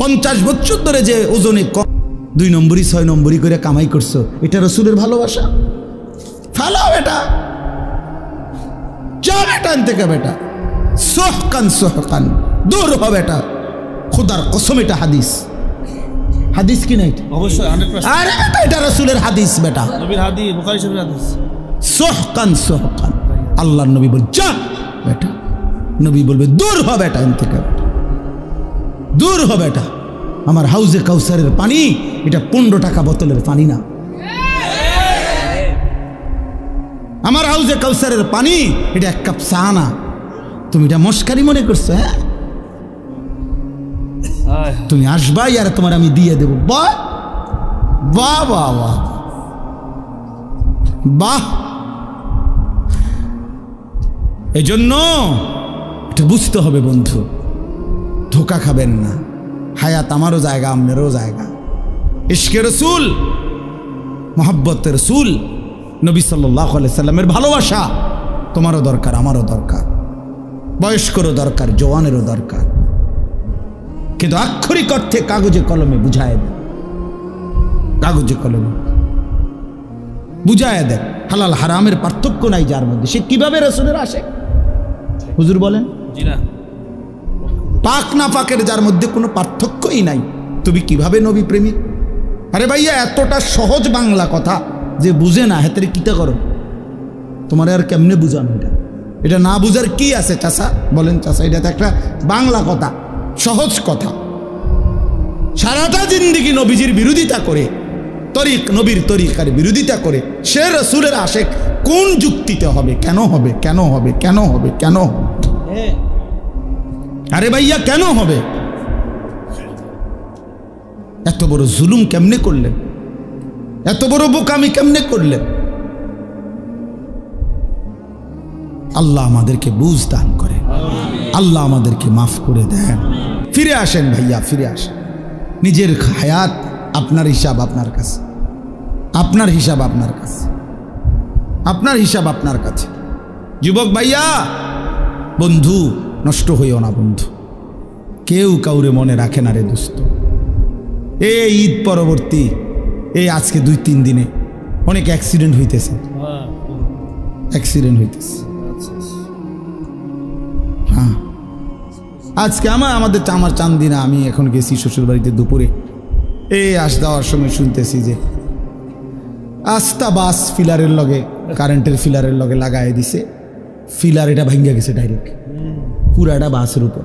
50 বছর ধরে যে ওজনে 2 নম্বরই 6 নম্বরই করে কামাই করছো, এটা রাসূলের ভালোবাসা? ফালাও এটা, যা বেটা থেকে বেটা, সোহকান সোহকান, দূর হ বেটা, খুদার কসম এটা হাদিস। হাদিস কি নাই? অবশ্যই 100%। আরে বেটা এটা রাসূলের হাদিস বেটা, নবীর হাদিস, বুখারী শরীফের হাদিস। সোহকান সোহকান, আল্লাহর নবী বল যা বেটা, নবী বলবে দূর হ বেটা এন থেকে, দূর হ বেটা। আমার হাউজে কাউসারের পানি এটা 15 টাকা বোতলের পানি না। আমার হাউজে কাউসারের পানি এটা 1 কাপ চা না। তুমি এটা মস্কারি মনে করছো? হ্যাঁ, তুমি আসবাই আর তোমার আমি দিয়ে দেব। বাহ বাহ বাহ বাহ বাহ। এজন্য এটা বুঝতে হবে বন্ধু, ধোকা খাবেন না। হায়াত আমারও জায়গা, আপনারও জায়গা। ইশকে রাসূল, মুহাব্বতের রাসূল, নবী সাল্লাল্লাহু আলাইহি সাল্লামের ভালোবাসা তোমারও দরকার, আমারও দরকার, বয়স্করও দরকার, জওয়ানেরও দরকার। কিন্তু আক্ষরিক অর্থে কাগজে কলমে বুঝায় দেন, কাগজে কলমে বুঝায় দেন। হালাল হারামের পার্থক্য নাই যার মধ্যে, সে কিভাবে রাসূলের আশিক? হুজুর বলেন। জি না, পাক না পাকের যার মধ্যে কোনো পার্থক্যই নাই, তুমি কিভাবে নবী প্রেমিক? আরে ভাইয়া এতটা সহজ বাংলা কথা যে বুঝে না, হেতের কিতা করো? তোমার আর কেমনে বুঝানো এটা? এটা না বুঝার কি আছে চাচা? বলেন চাচা, এটা তো একটা বাংলা কথা, সহজ কথা। সারাটা জিন্দেগি নবীজির বিরোধিতা করে, তরিক নবীর তরিকার বিরোধিতা করে, সে রাসূলের আশিক কোন যুক্তিতে হবে? কেন হবে? কেন হবে? কেন হবে? কেন হবে? আরে ভাইয়া কেন হবে? এত বড় জুলুম কেমনে করলেন? এত বড় বোকামি কেমনে করলেন? আল্লাহ আমাদেরকে বুঝ দান করে, আল্লাহ আমাদেরকে মাফ করে দেন। ফিরে আসেন ভাইয়া, ফিরে আসেন। নিজের হায়াত আপনার হিসাব আপনার কাছে, আপনার হিসাব আপনার কাছে, আপনার হিসাব আপনার কাছে। যুবক ভাইয়া, বন্ধু নষ্ট হইও না বন্ধু, কেউ কাউরে মনে রাখে না রে দোস্ত। এই ঈদ পরবর্তী এই আজকে 2-3 দিনে অনেক অ্যাক্সিডেন্ট হইতেছে, অ্যাক্সিডেন্ট হইতেছে। হ্যাঁ, আজকে আমাদের আমার চান্দিনা, আমি এখন গেছি শ্বশুর বাড়িতে দুপুরে, এই আস দেওয়ার সময় শুনতেছি যে আস্তা বাস ফিলারের লগে, কারেন্টের ফিলারের লগে লাগাই দিছে, ফিলার এটা ভাঙ্গা গেছে ডাইরেক্ট পুরাটা বাসের উপর।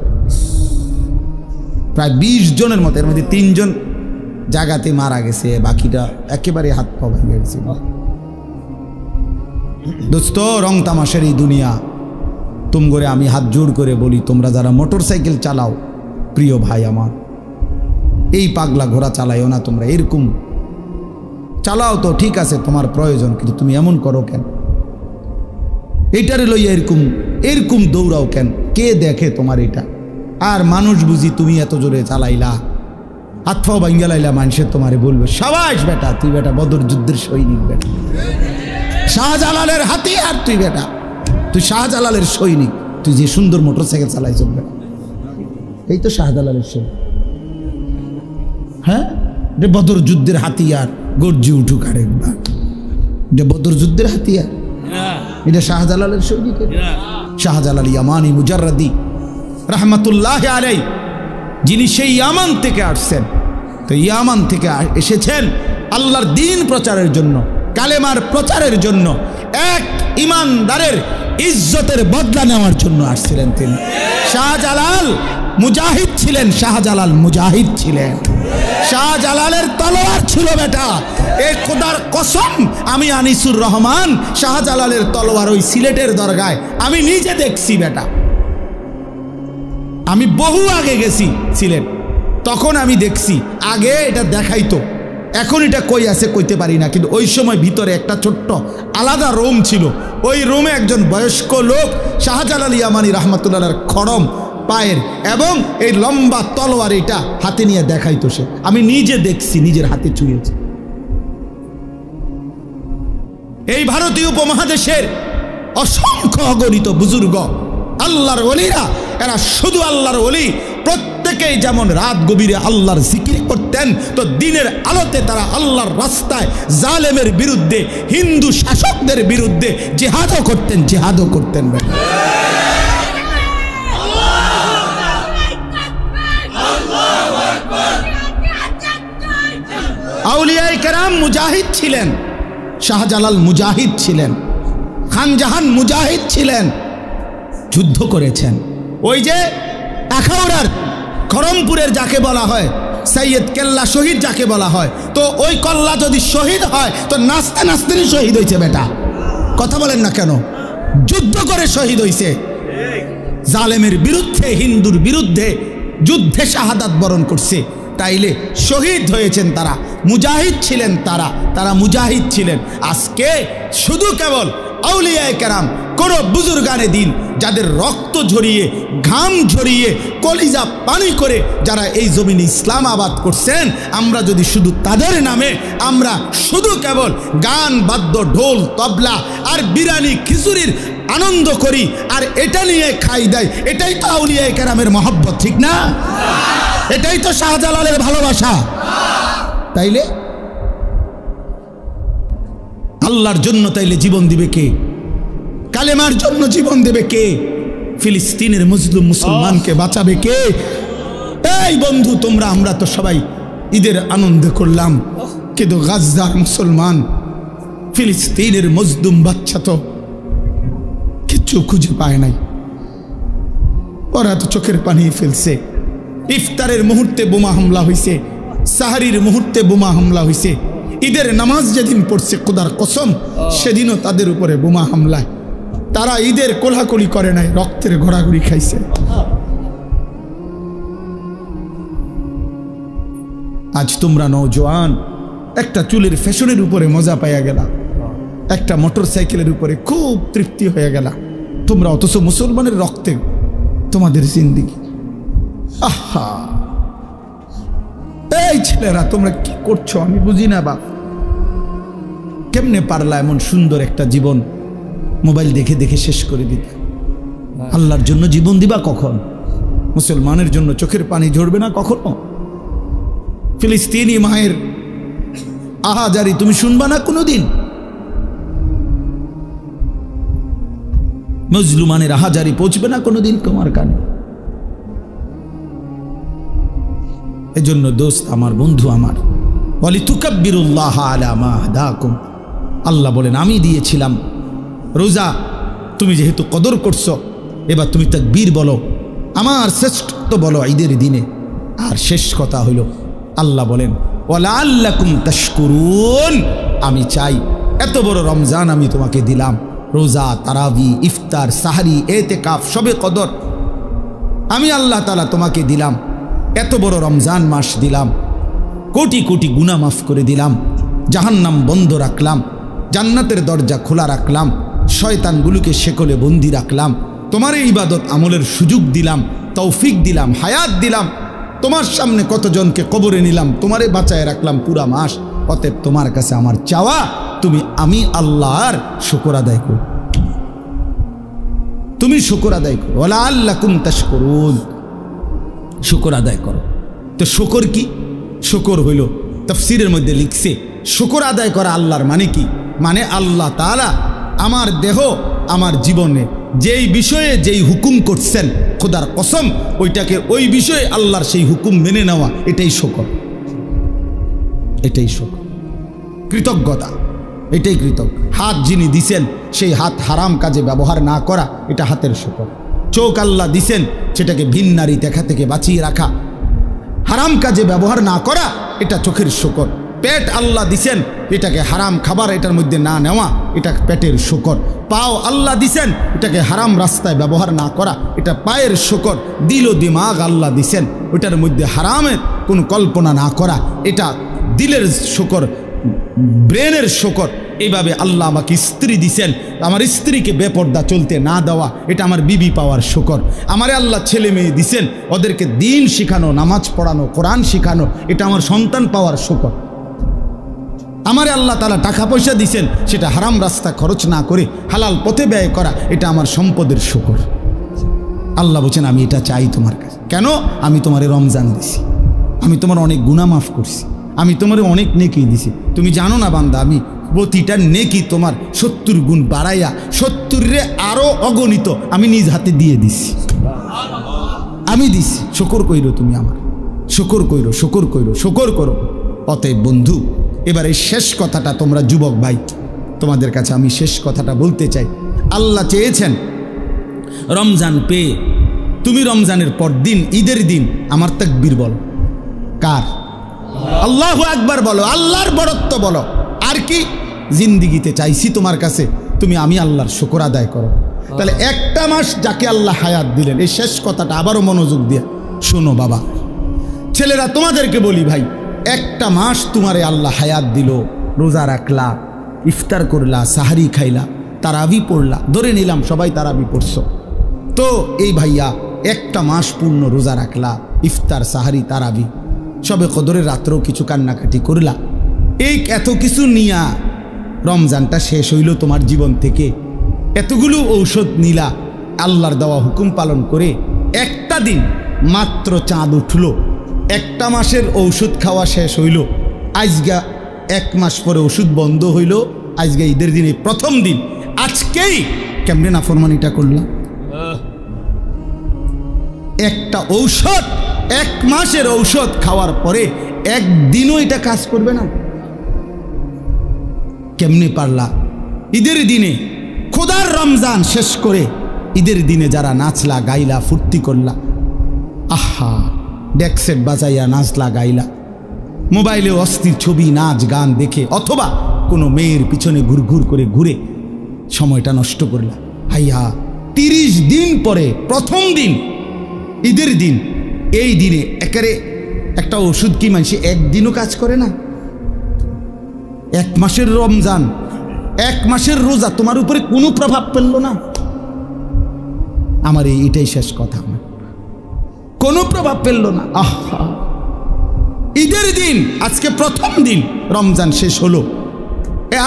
প্রায় 20 জনের মতো, এর মধ্যে 3 জন জায়গাতে মারা গেছে, বাকিটা একেবারে হাত পা ভেঙে গেছে। দোস্ত, রং তামাশার এই দুনিয়া, তুমগরে আমি হাত জোড় করে বলি, তোমরা যারা মোটর সাইকেল চালাও, প্রিয় ভাই আমার, এই পাগলা ঘোড়া চালাইও না তোমরা। এরকম চালাও তো ঠিক আছে, তোমার প্রয়োজন, কিন্তু তুমি এমন করো কেন? এইটারে লইয়া এরকম এরকম দৌড়াও কেন? কে দেখে তোমার এটা? আর মানুষ বুঝি তুমি এত জোরে চালাইলা, হাতফাও ভাঙ্গা লাইলা, মানুষের তোমারে বলবে সাবাস বেটা, তুই বেটা বদর যুদ্ধের সৈনিক বেটা, শাহজালালের হাতিয়ার তুই বেটা, তুই শাহজালালের সৈনিক, তুই যে সুন্দর মোটর সাইকেল চালাই চলবে। এই তো শাহজালালের সৈনিক। হ্যাঁ, রে বদর যুদ্ধের হাতিয়ার, গর্জি উঠুক আরেকবার, এটা বদর যুদ্ধের হাতিয়ার, এটা শাহজালালের সৈনিকের। শাহজালাল ইয়ামানি মুজাররাদি রাহমাতুল্লাহ আলাইহি, যিনি সেই ইয়ামান থেকে আসছেন, তো ইয়ামান থেকে এসেছেন আল্লাহর দ্বীন প্রচারের জন্য, কালেমার প্রচারের জন্য, এক ইমানদারের ইজ্জতের বদলা নেওয়ার জন্য আসছিলেন তিনি। শাহজালাল মুজাহিদ ছিলেন, শাহজালাল মুজাহিদ ছিলেন। শাহজালালের তলোয়ার ছিল বেটা, এই খোদার কসম, আমি আনিসুর রহমান শাহজালালের তলোয়ার ওই সিলেটের দরগায় আমি নিজে দেখছি বেটা। আমি বহু আগে গেছি সিলেট, তখন আমি দেখছি। আগে এটা দেখাইতো, এখন এটা কই আছে কইতে পারি না, কিন্তু ওই সময় ভিতরে একটা ছোট্ট আলাদা রুম ছিল। ওই রুমে একজন বয়স্ক লোক শাহজালাল ইয়ামানি রাহমাতুল্লাহর খড়ম পায়ের এবং এই লম্বা তলোয়ার এটা হাতে নিয়ে দেখাইতো সে। আমি নিজে দেখছি, নিজের হাতে ছুঁয়েছি। এই ভারতীয় উপমহাদেশের অসংখ্য অগণিত বুজুর্গ আল্লাহর ওলিরা, এরা শুধু আল্লাহর ওলি, প্রত্যেকেই যেমন রাত গভীরে আল্লাহর জিকির করতেন, তো দিনের আলোতে তারা আল্লাহর রাস্তায় জালেমের বিরুদ্ধে, হিন্দু শাসকদের বিরুদ্ধে জিহাদও করতেন। আউলিয়ায়ে কেরাম মুজাহিদ ছিলেন, শাহজালাল মুজাহিদ ছিলেন, খানজাহান মুজাহিদ ছিলেন, যুদ্ধ করেছেন। ওই যে আখাউড়ার খরমপুরের যাকে বলা হয় সৈয়দ কেল্লা শহীদ যাকে বলা হয়, তো ওই কল্লা যদি শহীদ হয় তো নাচতে নাচতেই শহীদ হয়েছে। বেটা কথা বলেন না কেন? যুদ্ধ করে শহীদ হয়েছে, জালেমের বিরুদ্ধে, হিন্দুর বিরুদ্ধে যুদ্ধে শাহাদাত বরণ করছে। তাইলে শহীদ হয়েছেন তারা, মুজাহিদ ছিলেন তারা মুজাহিদ ছিলেন। আজকে শুধু কেবল আউলিয়ায়ে কেরাম, কোন বুজুর্গানে দিন যাদের রক্ত ঝরিয়ে, ঘাম ঝরিয়ে, কলিজা পানি করে যারা এই জমিনে ইসলাম আবাদ করছেন, আমরা যদি শুধু তাদের নামে আমরা শুধু কেবল গান, বাদ্য, ঢোল, তবলা আর বিরিয়ানি, খিচুড়ির আনন্দ করি আর এটা নিয়ে খাই দেয়, এটাই তো আউলিয়ায়ে কেরামের মহব্বত, ঠিক না? এটাই তো শাহজালালের ভালোবাসা। তাইলে আল্লাহর জন্য তাইলে জীবন দিবে কে? কালেমার জন্য জীবন দেবে কে? ফিলিস্তিনের মজলুম মুসলমানকে বাঁচাবে কে? এই বন্ধু, আমরা তো সবাই ঈদের আনন্দ করলাম, কিন্তু গাজার মুসলমান, ফিলিস্তিনের মজলুম বাচ্চা তো কিচ্ছু খুঁজে পায় নাই। ওরা তো চোখের পানি ফেলছে। ইফতারের মুহূর্তে বোমা হামলা হয়েছে, সাহারির মুহূর্তে বোমা হামলা হয়েছে, ঈদের নামাজ যেদিন পড়ছে খোদার কসম সেদিনও তাদের উপরে বোমা হামলায়। তারা ঈদের কোলাকুলি করে নাই, রক্তের ঘোরাঘুরি খাইছে। আজ তোমরা নওজোয়ান একটা চুলের ফ্যাশনের উপরে মজা পাইয়া গেলা, একটা মোটর সাইকেলের উপরে খুব তৃপ্তি হয়ে গেলা তোমরা, অথচ মুসলমানের রক্তে তোমাদের জিন্দেগি। আহা, এই ছেলেরা তোমরা কি করছো আমি বুঝি না বাপ। কেমনে পারলা এমন সুন্দর একটা জীবন মোবাইল দেখে দেখে শেষ করে দিতে? আল্লাহর জন্য জীবন দিবা কখন? মুসলমানের জন্য চোখের পানি ঝরবে না কখনো? ফিলিস্তিনি মায়ের আহাজারি তুমি শুনবা না কোনোদিন? মজলুমানের আহাজারি পৌঁছবে না কোনোদিন তোমার কানে? এজন্য দোস্ত আমার, বন্ধু আমার, ওয়ালিতুকাব্বিরুল্লাহ আলা মা হাদাকুম, আল্লাহ বলেন আমি দিয়েছিলাম রোজা, তুমি যেহেতু কদর করছো এবার তুমি তাকবীর বলো, আমার শ্রেষ্ঠত্ব বলো ঈদের দিনে। আর শেষ কথা হইল আল্লাহ বলেন ওয়ালাআল্লাকুম তাশকুরুন, আমি চাই এত বড় রমজান আমি তোমাকে দিলাম, রোজা, তারাবি, ইফতার, সাহারি, এতেকাফ, শবে কদর আমি আল্লাহ তাআলা তোমাকে দিলাম, এত বড় রমজান মাস দিলাম, কোটি কোটি গুনাহ মাফ করে দিলাম, জাহান্নাম বন্ধ রাখলাম, জান্নাতের দরজা খোলা রাখলাম, শয়তানগুলোকে শেকলে বন্দি রাখলাম, তোমার এই ইবাদত আমলের সুযোগ দিলাম, তৌফিক দিলাম, হায়াত দিলাম, তোমার সামনে কতজনকে কবরে নিলাম, তোমারে বাঁচায় রাখলাম পুরা মাস। অতএব তোমার কাছে আমার চাওয়া তুমি আমি আল্লাহর শুকর আদায় করো, তুমি শুকর আদায় করো, ওয়ালাআল্লাকুম তাশকুরুন, শুকর আদায় করো। তো শুকর কি? শুকর হইল তাফসীরের মধ্যে লিখছে শুকর আদায় করা আল্লাহর মানে কি? মানে আল্লাহ তাআলা আমার দেহ, আমার জীবনে যেই বিষয়ে যেই হুকুম করছেন খোদার কসম ওইটাকে ওই বিষয়ে আল্লাহর সেই হুকুম মেনে নেওয়া, এটাই শুকর, এটাই শুকর, কৃতজ্ঞতা, এটাই কৃতজ্ঞ। হাত যিনি দিছেন সেই হাত হারাম কাজে ব্যবহার না করা, এটা হাতের শুকর। চোখ আল্লাহ দিছেন সেটাকে ভিন নারী দেখা থেকে বাঁচিয়ে রাখা, হারাম কাজে ব্যবহার না করা, এটা চোখের শুকর। পেট আল্লাহ দিছেন, এটাকে হারাম খাবার এটার মধ্যে না নেওয়া, এটা পেটের শুকর। পাও আল্লাহ দিছেন, এটাকে হারাম রাস্তায় ব্যবহার না করা, এটা পায়ের শুকর। দিল ও দিমাগ আল্লাহ দিছেন, ওইটার মধ্যে হারামের কোনো কল্পনা না করা, এটা দিলের শুকর, ব্রেনের শুকর। এইভাবে আল্লাহ আমাকে স্ত্রী দিছেন, আমার স্ত্রীকে বেপর্দা চলতে না দেওয়া, এটা আমার বিবি পাওয়ার শুকর। আমারে আল্লাহ ছেলে মেয়ে দিছেন, ওদেরকে দিন শিখানো, নামাজ পড়ানো, কোরআন শিখানো, এটা আমার সন্তান পাওয়ার শুকর। আমারে আল্লাহ তাআলা টাকা পয়সা দিছেন, সেটা হারাম রাস্তা খরচ না করে হালাল পথে ব্যয় করা, এটা আমার সম্পদের শুকর। আল্লাহ বলছেন আমি এটা চাই তোমার কাছে। কেন? আমি তোমারে রমজান দিছি, আমি তোমার অনেক গুনাহ মাফ করছি, আমি তোমারে অনেক নেকি দিছি। তুমি জানো না বান্দা, আমি প্রতিটা নেকি তোমার 70 গুণ বাড়াইয়া 70-রে আরো অগণিত আমি নিজ হাতে দিয়ে দিছি। আমি দিছি, শুকর কইরো তুমি আমার, শুকর কইরো, শুকর কইরো, শুকর করো। অতএব বন্ধু, এবার এই শেষ কথাটা তোমরা যুবক ভাই, তোমাদের কাছে আমি শেষ কথাটা বলতে চাই। আল্লাহ চেয়েছেন রমজান পেয়ে তুমি রমজানের পর দিন, ঈদের দিন আমার তাকবীর বলো। কার? আল্লাহু আকবার বলো, আল্লাহর বড়ত্ব বলো। আর কি? জিন্দিগিতে চাইছি তোমার কাছে তুমি আমি আল্লাহর শুকর আদায় করো। তাহলে একটা মাস যাকে আল্লাহ হায়াত দিলেন, এই শেষ কথাটা আবারও মনোযোগ দিয়ে শোনো বাবা, ছেলেরা তোমাদেরকে বলি ভাই, একটা মাস তোমারে আল্লাহ হায়াত দিল, রোজা রাখলা, ইফতার করলা, সাহারি খাইলা, তারাবি পড়লা, ধরে নিলাম সবাই তারাবি পড়ছো, তো এই ভাইয়া একটা মাস পূর্ণ রোজা রাখলা, ইফতার, সাহারি, তারাবি, সবে কদরের রাত্রেও কিছু কান্নাকাটি করলা, এই এত কিছু নিয়া রমজানটা শেষ হইল তোমার জীবন থেকে, এতগুলো ঔষধ নিলা, আল্লাহর দেওয়া হুকুম পালন করে একটা দিন মাত্র চাঁদ উঠল, একটা মাসের ঔষধ খাওয়া শেষ হইল, আজগা 1 মাস পরে ওষুধ বন্ধ হইল, আজকে ঈদের দিনে প্রথম দিন, আজকেই কেমনে নাফরমানিটা করলাম? একটা ঔষধ, 1 মাসের ঔষধ খাওয়ার পরে একদিনও এটা কাজ করবে না? কেমনে পারলা? ঈদের দিনে খোদার রমজান শেষ করে ঈদের দিনে যারা নাচলা, গাইলা, ফুর্তি করলা, আহা, ডেকসেট বাজাইয়া নাচলা, গাইলা, মোবাইলে অস্থির ছবি, নাচ, গান দেখে, অথবা কোনো মেয়ের পিছনে ঘুরঘুর করে ঘুরে সময়টা নষ্ট করলা, হাইয়া 30 দিন পরে প্রথম দিন ঈদের দিন, এই দিনে একেবারে একটা ওষুধ কি মানুষ একদিনও কাজ করে না? 1 মাসের রমজান, 1 মাসের রোজা তোমার উপরে কোনো প্রভাব ফেললো না? আমার এইটাই শেষ কথা, আমার কোনো প্রভাব ফেললো না। আহা, ঈদের দিন, আজকে প্রথম দিন রমজান শেষ হলো,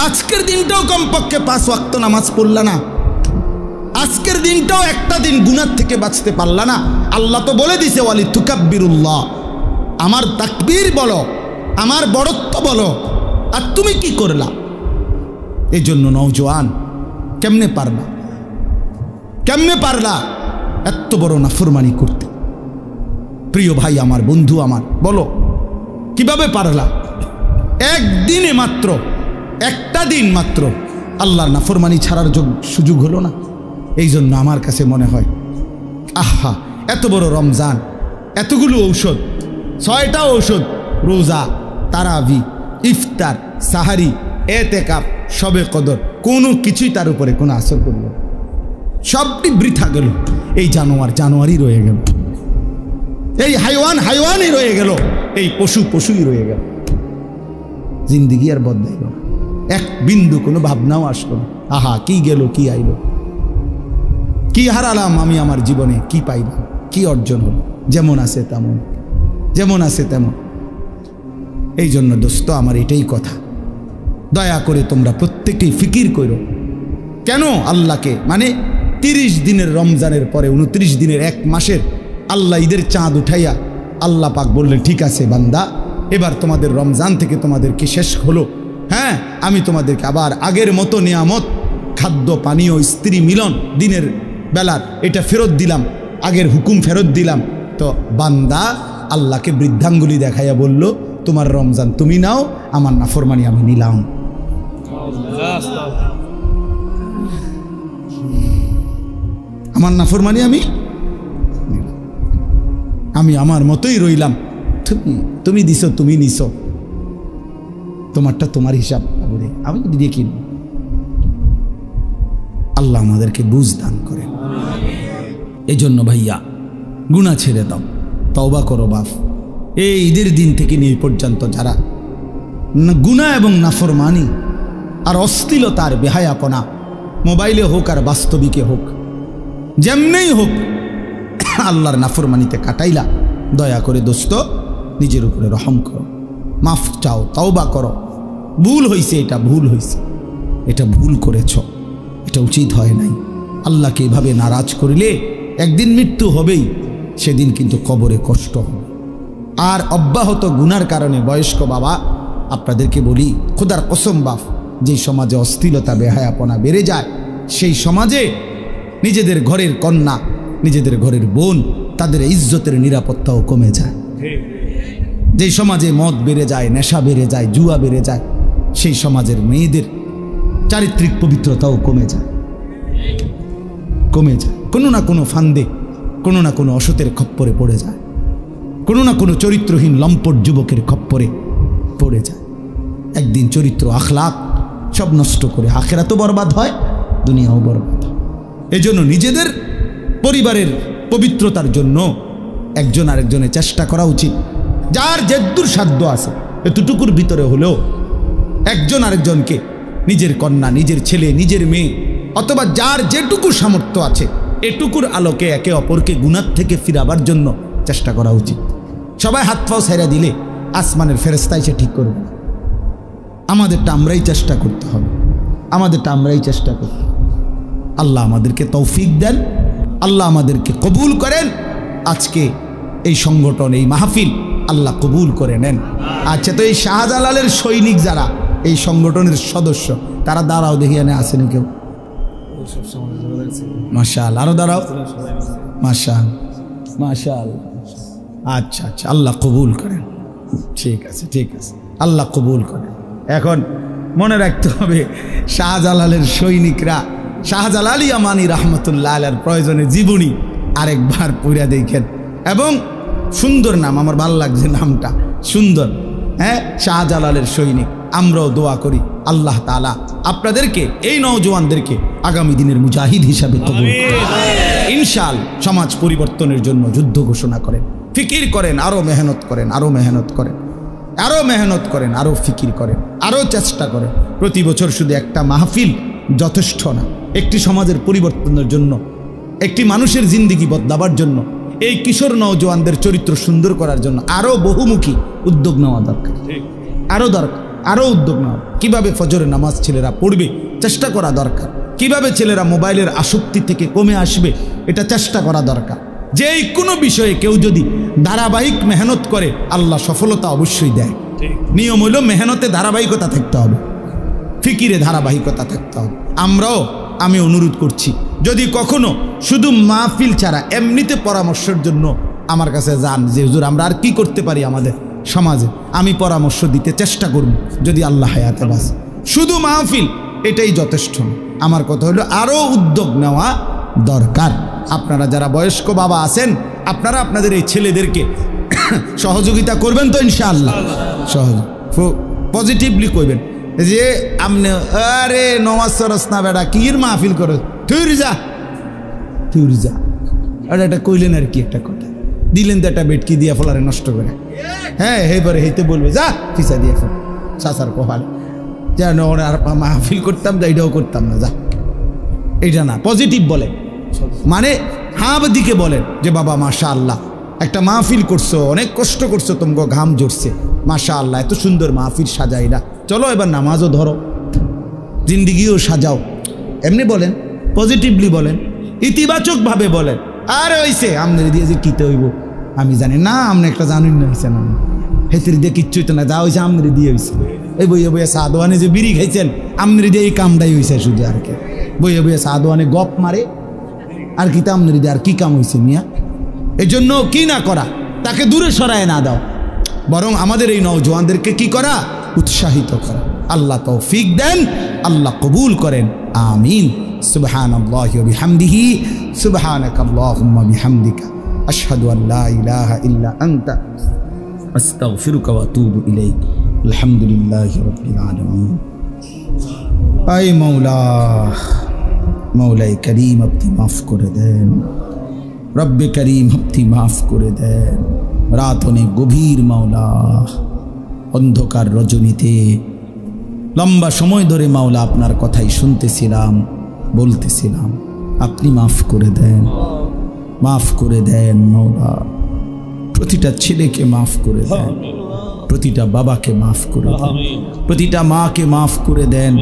আজকের দিনটাও কমপক্ষে 5 ওয়াক্ত নামাজ পড়লা না, আজকের দিনটাও একটা দিন গুনাহ থেকে বাঁচতে পারলা না। আল্লাহ তো বলে দিছে ওয়ালি তুকাব্বিরুল্লাহ, আমার তাকবীর বলো, আমার বড়ত্ব বলো, আর তুমি কি করলা? এই জন্য নওজোয়ান, কেমনে পারলা, কেমনে পারলা এত বড় নাফরমানি করতে? প্রিয় ভাই আমার, বন্ধু আমার, বলো কিভাবে পারলা? একদিনে মাত্র, একটা দিন মাত্র আল্লাহর নাফরমানি ছাড়ার সুযোগ হলো না? এই জন্য আমার কাছে মনে হয়, আহা, এত বড় রমজান, এতগুলো ঔষধ, 6টা ঔষধ, রোজা, তারাবি, ইফতার, সাহারি, এতেকাফ, শবে কদর, কোনো কিছুই তার উপরে কোনো আসর করল না, সবটি বৃথা গেল। এই জানোয়ার জানোয়ারই রয়ে গেল, এই হাইওয়ান হাইওয়ানই রয়ে গেল, এই পশু পশুই রয়ে গেল। জিন্দিগি আর বদলাইল না, এক বিন্দু কোনো ভাবনাও আসলো না। আহা, কি গেল, কি আইল, কি হারালাম আমি আমার জীবনে, কি পাইলাম, কি অর্জন হলো? যেমন আছে তেমন, যেমন আছে তেমন। এই জন্য দোস্ত আমার এটাই কথা, দয়া করে তোমরা প্রত্যেকেই ফিকির করো, কেন আল্লাহকে, মানে 30 দিনের রমজানের পরে 29 দিনের 1 মাসের আল্লাহ ঈদের চাঁদ উঠাইয়া আল্লাহ পাক বললেন, ঠিক আছে বান্দা, এবার তোমাদের রমজান থেকে তোমাদেরকে শেষ হলো, হ্যাঁ, আমি তোমাদেরকে আবার আগের মতো নিয়ামত, খাদ্য, পানীয়, স্ত্রী মিলন, দিনের বেলার এটা ফেরত দিলাম, আগের হুকুম ফেরত দিলাম। তো বান্দা আল্লাহকে বৃদ্ধাঙ্গুলি দেখাইয়া বলল, তোমার রমজান তুমি নাও, আমার নাফরমানি আমি নিলাম। আমার নাফরমানি আমি আমার মতোই রইলাম, তুমি দিছো, তুমি নিছো, তোমারটা তোমার হিসাব, আমি দেখি। আল্লাহ আমাদেরকে বুঝ দান করেন। এই জন্য ভাইয়া, গুনাহ ছেড়ে দাও, তওবা করো বাপ। এই ঈদের দিন থেকে নিয়ে পর্যন্ত যারা গুনাহ এবং নাফরমানি আর অশ্লীলতার বেহায়াপনা, মোবাইলে হোক আর বাস্তবিকে হোক, যেমনেই হোক, আল্লাহর নাফরমানিতে কাটাইলা, দয়া করে দোস্ত নিজের উপরে রহম করো, মাফ চাও, তওবা করো, ভুল হয়েছে, এটা ভুল হয়েছে, এটা ভুল করেছ, এটা উচিত হয় নাই। আল্লাহকে এভাবে নারাজ করিলে একদিন মৃত্যু হবেই, সেদিন কিন্তু কবরে কষ্ট হবে। আর অব্যাহত গুনার কারণে বয়স্ক বাবা আপনাদেরকে বলি, খোদার কসম বাপ, যেই সমাজে অশ্লীলতা বেহায়াপনা বেড়ে যায়, সেই সমাজে নিজেদের ঘরের কন্যা, নিজেদের ঘরের বোন, তাদের ইজ্জতের নিরাপত্তাও কমে যায়। যেই সমাজে মদ বেড়ে যায়, নেশা বেড়ে যায়, জুয়া বেড়ে যায়, সেই সমাজের মেয়েদের চারিত্রিক পবিত্রতাও কমে যায়, কমে যায়। কোনো না কোনো ফান্দে, কোনো না কোনো অসতের খপ্পরে পড়ে যায়, কোনো না কোনো চরিত্রহীন লম্পট যুবকের খপ্পরে পড়ে যায়। একদিন চরিত্র আখলাক সব নষ্ট করে আখিরাতও বরবাদ হয়, দুনিয়াও বরবাদ হয়। এজন্য নিজেদের পরিবারের পবিত্রতার জন্য একজন আরেকজনের চেষ্টা করা উচিত। যার যেদূর সাধ্য আছে এতটুকুর ভিতরে হলেও একজন আরেকজনকে, নিজের কন্যা, নিজের ছেলে, নিজের মেয়ে, অথবা যার যেটুকু সামর্থ্য আছে এটুকুর আলোকে একে অপরকে গুনাহ থেকে ফিরাবার জন্য চেষ্টা করা উচিত। সবাই হাত পাও ছেড়ে দিলে আসমানের ফেরেশতা এসে ঠিক করবে না। আমাদেরটা আমরাই চেষ্টা করতে হবে, আমাদেরটা আমরাই চেষ্টা করতে হবে। আল্লাহ আমাদেরকে তৌফিক দেন, আল্লাহ আমাদেরকে কবুল করেন। আজকে এই সংগঠন, এই মাহফিল আল্লাহ কবুল করে নেন। আচ্ছা, তো এই শাহজালালের সৈনিক যারা এই সংগঠনের সদস্য, তারা দাঁড়াও, দেখি এনে আসেনি কেউ? মাশাআল্লাহ, আরো দাঁড়াও। মাশাআল্লাহ, মাশাআল্লাহ। আচ্ছা আচ্ছা, আল্লাহ কবুল করেন। ঠিক আছে, ঠিক আছে, আল্লাহ কবুল করেন। এখন মনে রাখতে হবে, শাহজালালের সৈনিকরা শাহজালাল ইয়ামানি রহমতুল্লাহ আলাইহির প্রয়োজনে জীবনী আরেকবার পড়া দেখেন। এবং সুন্দর নাম, আমার ভালো লাগছে নামটা, সুন্দর। হ্যাঁ, শাহজালালের সৈনিক। আমরাও দোয়া করি আল্লাহ তাআলা আপনাদেরকে, এই নওজোয়ানদেরকে আগামী দিনের মুজাহিদ হিসাবে কবুল করেন। ইনশাআল্লাহ সমাজ পরিবর্তনের জন্য যুদ্ধ ঘোষণা করেন, ফিকির করেন, আরো মেহনত করেন, আরো মেহনত করেন, আরো মেহনত করেন, আরো ফিকির করেন, আরো চেষ্টা করেন। প্রতি বছর শুধু একটা মাহফিল যথেষ্ট না। একটি সমাজের পরিবর্তনের জন্য, একটি মানুষের জিন্দেগি বদলাবার জন্য, এই কিশোর নওজোয়ানদের চরিত্র সুন্দর করার জন্য আরো বহুমুখী উদ্যোগ নেওয়া দরকার, আরো দরকার, আরো উদ্যোগ নেওয়া। কিভাবে ফজরের নামাজ ছেলেরা পড়বে চেষ্টা করা দরকার, কিভাবে ছেলেরা মোবাইলের আসক্তি থেকে কমে আসবে এটা চেষ্টা করা দরকার। যে কোনো বিষয়ে কেউ যদি ধারাবাহিক মেহনত করে আল্লাহ সফলতা অবশ্যই দেয়। নিয়ম হইল মেহনতে ধারাবাহিকতা থাকতে হবে, ফিকিরে ধারাবাহিকতা থাকতে হবে। আমি অনুরোধ করছি, যদি কখনো শুধু মাহফিল ছাড়া এমনিতে পরামর্শের জন্য আমার কাছে যান যে হুজুর আমরা আর কি করতে পারি আমাদের সমাজে, আমি পরামর্শ দিতে চেষ্টা করব যদি আল্লাহ হায়াতে বাঁচে। শুধু মাহফিল এটাই যথেষ্ট না। আমার কথা হলো আরও উদ্যোগ নেওয়া দরকার। আপনারা যারা বয়স্ক বাবা আছেন, আপনারা আপনাদের এই ছেলেদেরকে সহযোগিতা করবেন তো ইনশাআল্লাহ। পজিটিভলি কইবেন যে আপনি আরে নমাজ সরস না বেটা, কির মাহফিল করো, তুই যা, তুই যা। আর এটা কইলেন আর কি একটা কথা দিলেন তো একটা বেটকি দিয়া ফলারে নষ্ট করে। হ্যাঁ, এইবারে হেইতে বলবে যা ফিসা দিয়ে ফেল, চাচার কপালে যেন আর মাহফিল করতাম যা, এটাও করতাম না, যা। এটা না, পজিটিভ বলেন, মানে হাব দিকে বলেন যে বাবা মাশাআল্লাহ একটা মাহফিল করছো, অনেক কষ্ট করছো, তোমাকে ঘাম ঝরছে, মাশাআল্লাহ এত সুন্দর মাহফিল সাজাইলা, চলো এবার নামাজও ধরো, জিন্দিগিও সাজাও। এমনি বলেন, পজিটিভলি বলেন, ইতিবাচকভাবে বলেন। আর হইছে আমনের দিয়ে যে কিতে হইব আমি জানি না, আপনি একটা জানুন না, হয়েছে না হেতির দিয়ে কিচ্ছু হইতো না, যা হয়েছে আমনের দিয়ে হয়েছে। এই বইয়ে বইয়ে সাদোয়ানে যে বিড়ি খাইছেন আমনের দিয়ে এই কামটাই হয়েছে শুধু, আর কি বইয়ে বইয়ে সাদোয়ানে গপ মারে আর কি, তা আমনের দিয়ে আর কি কাম হয়েছে মিয়া? এই জন্য কি না করা, তাকে দূরে সরায় না দাও, বরং আমাদের এই নওজোয়ানদেরকে কি করা, উৎসাহিত করা। আল্লাহ তৌফিক দেন, আল্লাহ কবুল করেন, আমিন। সুবহানাল্লাহি ওয়া বিহামদিহি, সুবহানাকাল্লাহুম্মা বিহামদিকা, আশহাদু আল লা ইলাহা ইল্লা আনতা, আস্তাগফিরুকা ওয়া আতুবু ইলাইক। আলহামদুলিল্লাহি রাব্বিল আলামিন। আই মাওলা, মাওলাই করিম আপনি মাফ করে দেন, রব্বে করিম আপনি মাফ করে দেন। রাত অনেক গভীর মাওলা, অন্ধকার রজনীতে লম্বা সময় ধরে মাওলা আপনার কথাই শুনতেছিলাম, বলতেছিলাম, আপনি মাফ করে দেন, মাফ করে দেন মাওলা, প্রতিটা ছেলেকে মাফ করে দেন, প্রতিটা বাবাকে মাফ করে দেন, প্রতিটা মাকে মাফ করে দেন,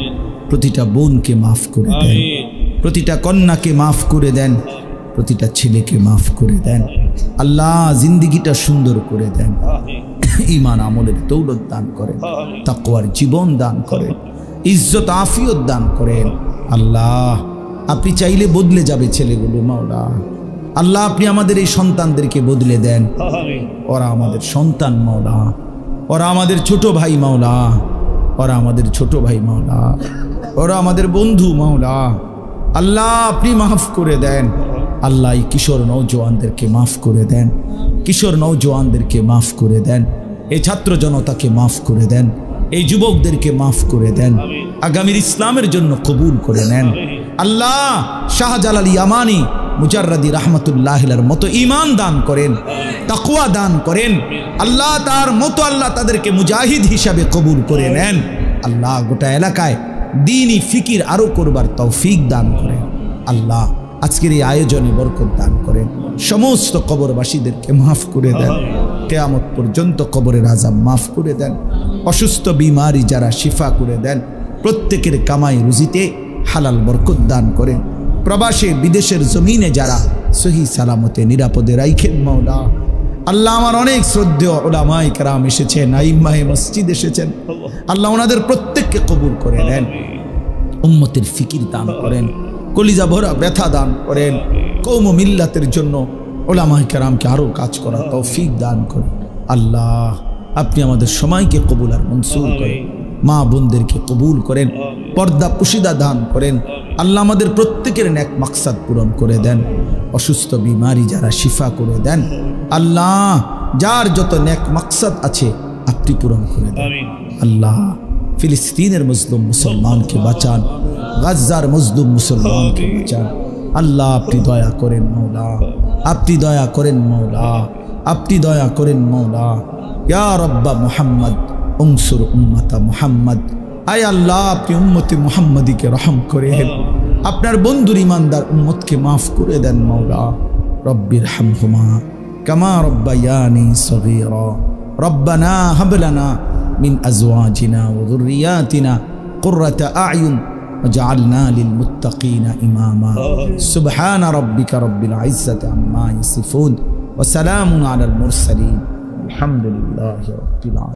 প্রতিটা বোনকে মাফ করে দেন, প্রতিটা কন্যাকে মাফ করে দেন, প্রতিটা ছেলেকে মাফ করে দেন। আল্লাহ জিন্দিগিটা সুন্দর করে দেন, ঈমান আমলের দৌলত দান করেন, তাকওয়ার জীবন দান করেন, ইজ্জত আফিয়ত দান করেন। আল্লাহ আপনি চাইলে বদলে যাবে ছেলেগুলো মাওলা। আল্লাহ আপনি আমাদের এই সন্তানদেরকে বদলে দেন। ওরা আমাদের সন্তান মাওলা, ওরা আমাদের ছোট ভাই মাওলা, ওরা আমাদের ছোট ভাই মাওলা, ওরা আমাদের বন্ধু মাওলা। আল্লাহ আপনি মাফ করে দেন। আল্লাহ এই কিশোর নওজোয়ানদেরকে মাফ করে দেন, কিশোর নওজোয়ানদেরকে মাফ করে দেন, এই ছাত্র জনতাকে মাফ করে দেন, এই যুবকদেরকে মাফ করে দেন, আগামীর ইসলামের জন্য কবুল করে নেন। আল্লাহ শাহজালাল ইয়ামানি মুজাররাদি রাহমাতুল্লাহির মতো ঈমান দান করেন, তাকওয়া দান করেন। আল্লাহ তার মতো আল্লাহ তাদেরকে মুজাহিদ হিসাবে কবুল করে নেন। আল্লাহ গোটা এলাকায় দ্বীনি ফিকির আরো করবার তৌফিক দান করেন। আল্লাহ আজকের এই আয়োজনে বরকত দান করেন, সমস্ত কবরবাসীদেরকে মাফ করে দেন, কিয়ামত পর্যন্ত কবরের আযাব মাফ করে দেন, অসুস্থ বিমারি যারা শিফা করে দেন, প্রত্যেকের কামাই রুজিতে হালাল বরকত দান করেন। প্রবাসে বিদেশের জমিনে যারা সহি সালামতে নিরাপদে রাখেন মাওলা। আল্লাহ আমার অনেক শ্রদ্ধেয় উলামায়ে কেরাম এসেছেন, আইম্মায়ে মসজিদ এসেছেন, আল্লাহ ওনাদের প্রত্যেককে কবুল করে নেন, উম্মতের ফিকির দান করেন, কলিজা ভরা ব্যথা দান করেন, কওম ও মিল্লাতের জন্য উলামায়ে কেরামকে আরও কাজ করা তৌফিক দান করেন। আল্লাহ আপনি আমাদের সময়কে কবুল আর মনসুর করেন, মা বোনদেরকে কবুল করেন, পর্দা পুশিদা দান করেন। আল্লাহ আমাদের প্রত্যেকের নেক মাকসাদ পূরণ করে দেন, অসুস্থ বিমারি যারা শিফা করে দেন। আল্লাহ যার যত নেক মাকসাদ আছে আপনি পূরণ করে দেন। আল্লাহ ফিলিস্তিনের মজলুম মুসলমানকে বাঁচান, গাজ্জার মজলুম মুসলমানকে বাঁচান। আল্লাহ আপনি দয়া করেন মাওলা, আপনি দয়া করেন মাওলা, আপনি দয়া করেন মাওলা। ইয়া রব্বা মুহাম্মদ উনসুর উম্মাতা মুহাম্মদ। আয় আল্লাহ আপনি উম্মতে মুহাম্মদীকে রহম করেন, আপনার বন্ধুর ইমানদার উম্মতকে মাফ করে দেন মাওলা। রব্বির হামহুমা কামা রব্বায়ানি সগীরা। রব্বানা হাব লানা মিন আজওয়াজিনা ওয়া যুররিয়াতিনা কুররাতা আ'য়ুন ওয়াজআলনা লিল মুত্তাকিনা ইমামা। সুবহানা রাব্বিকা রাব্বিল ইজ্জাতি আম্মা ইয়াসিফুন ওয়া সালামুন আলাল মুরসালিন। আলহামদুলিল্লাহি রাব্বিল আলামিন।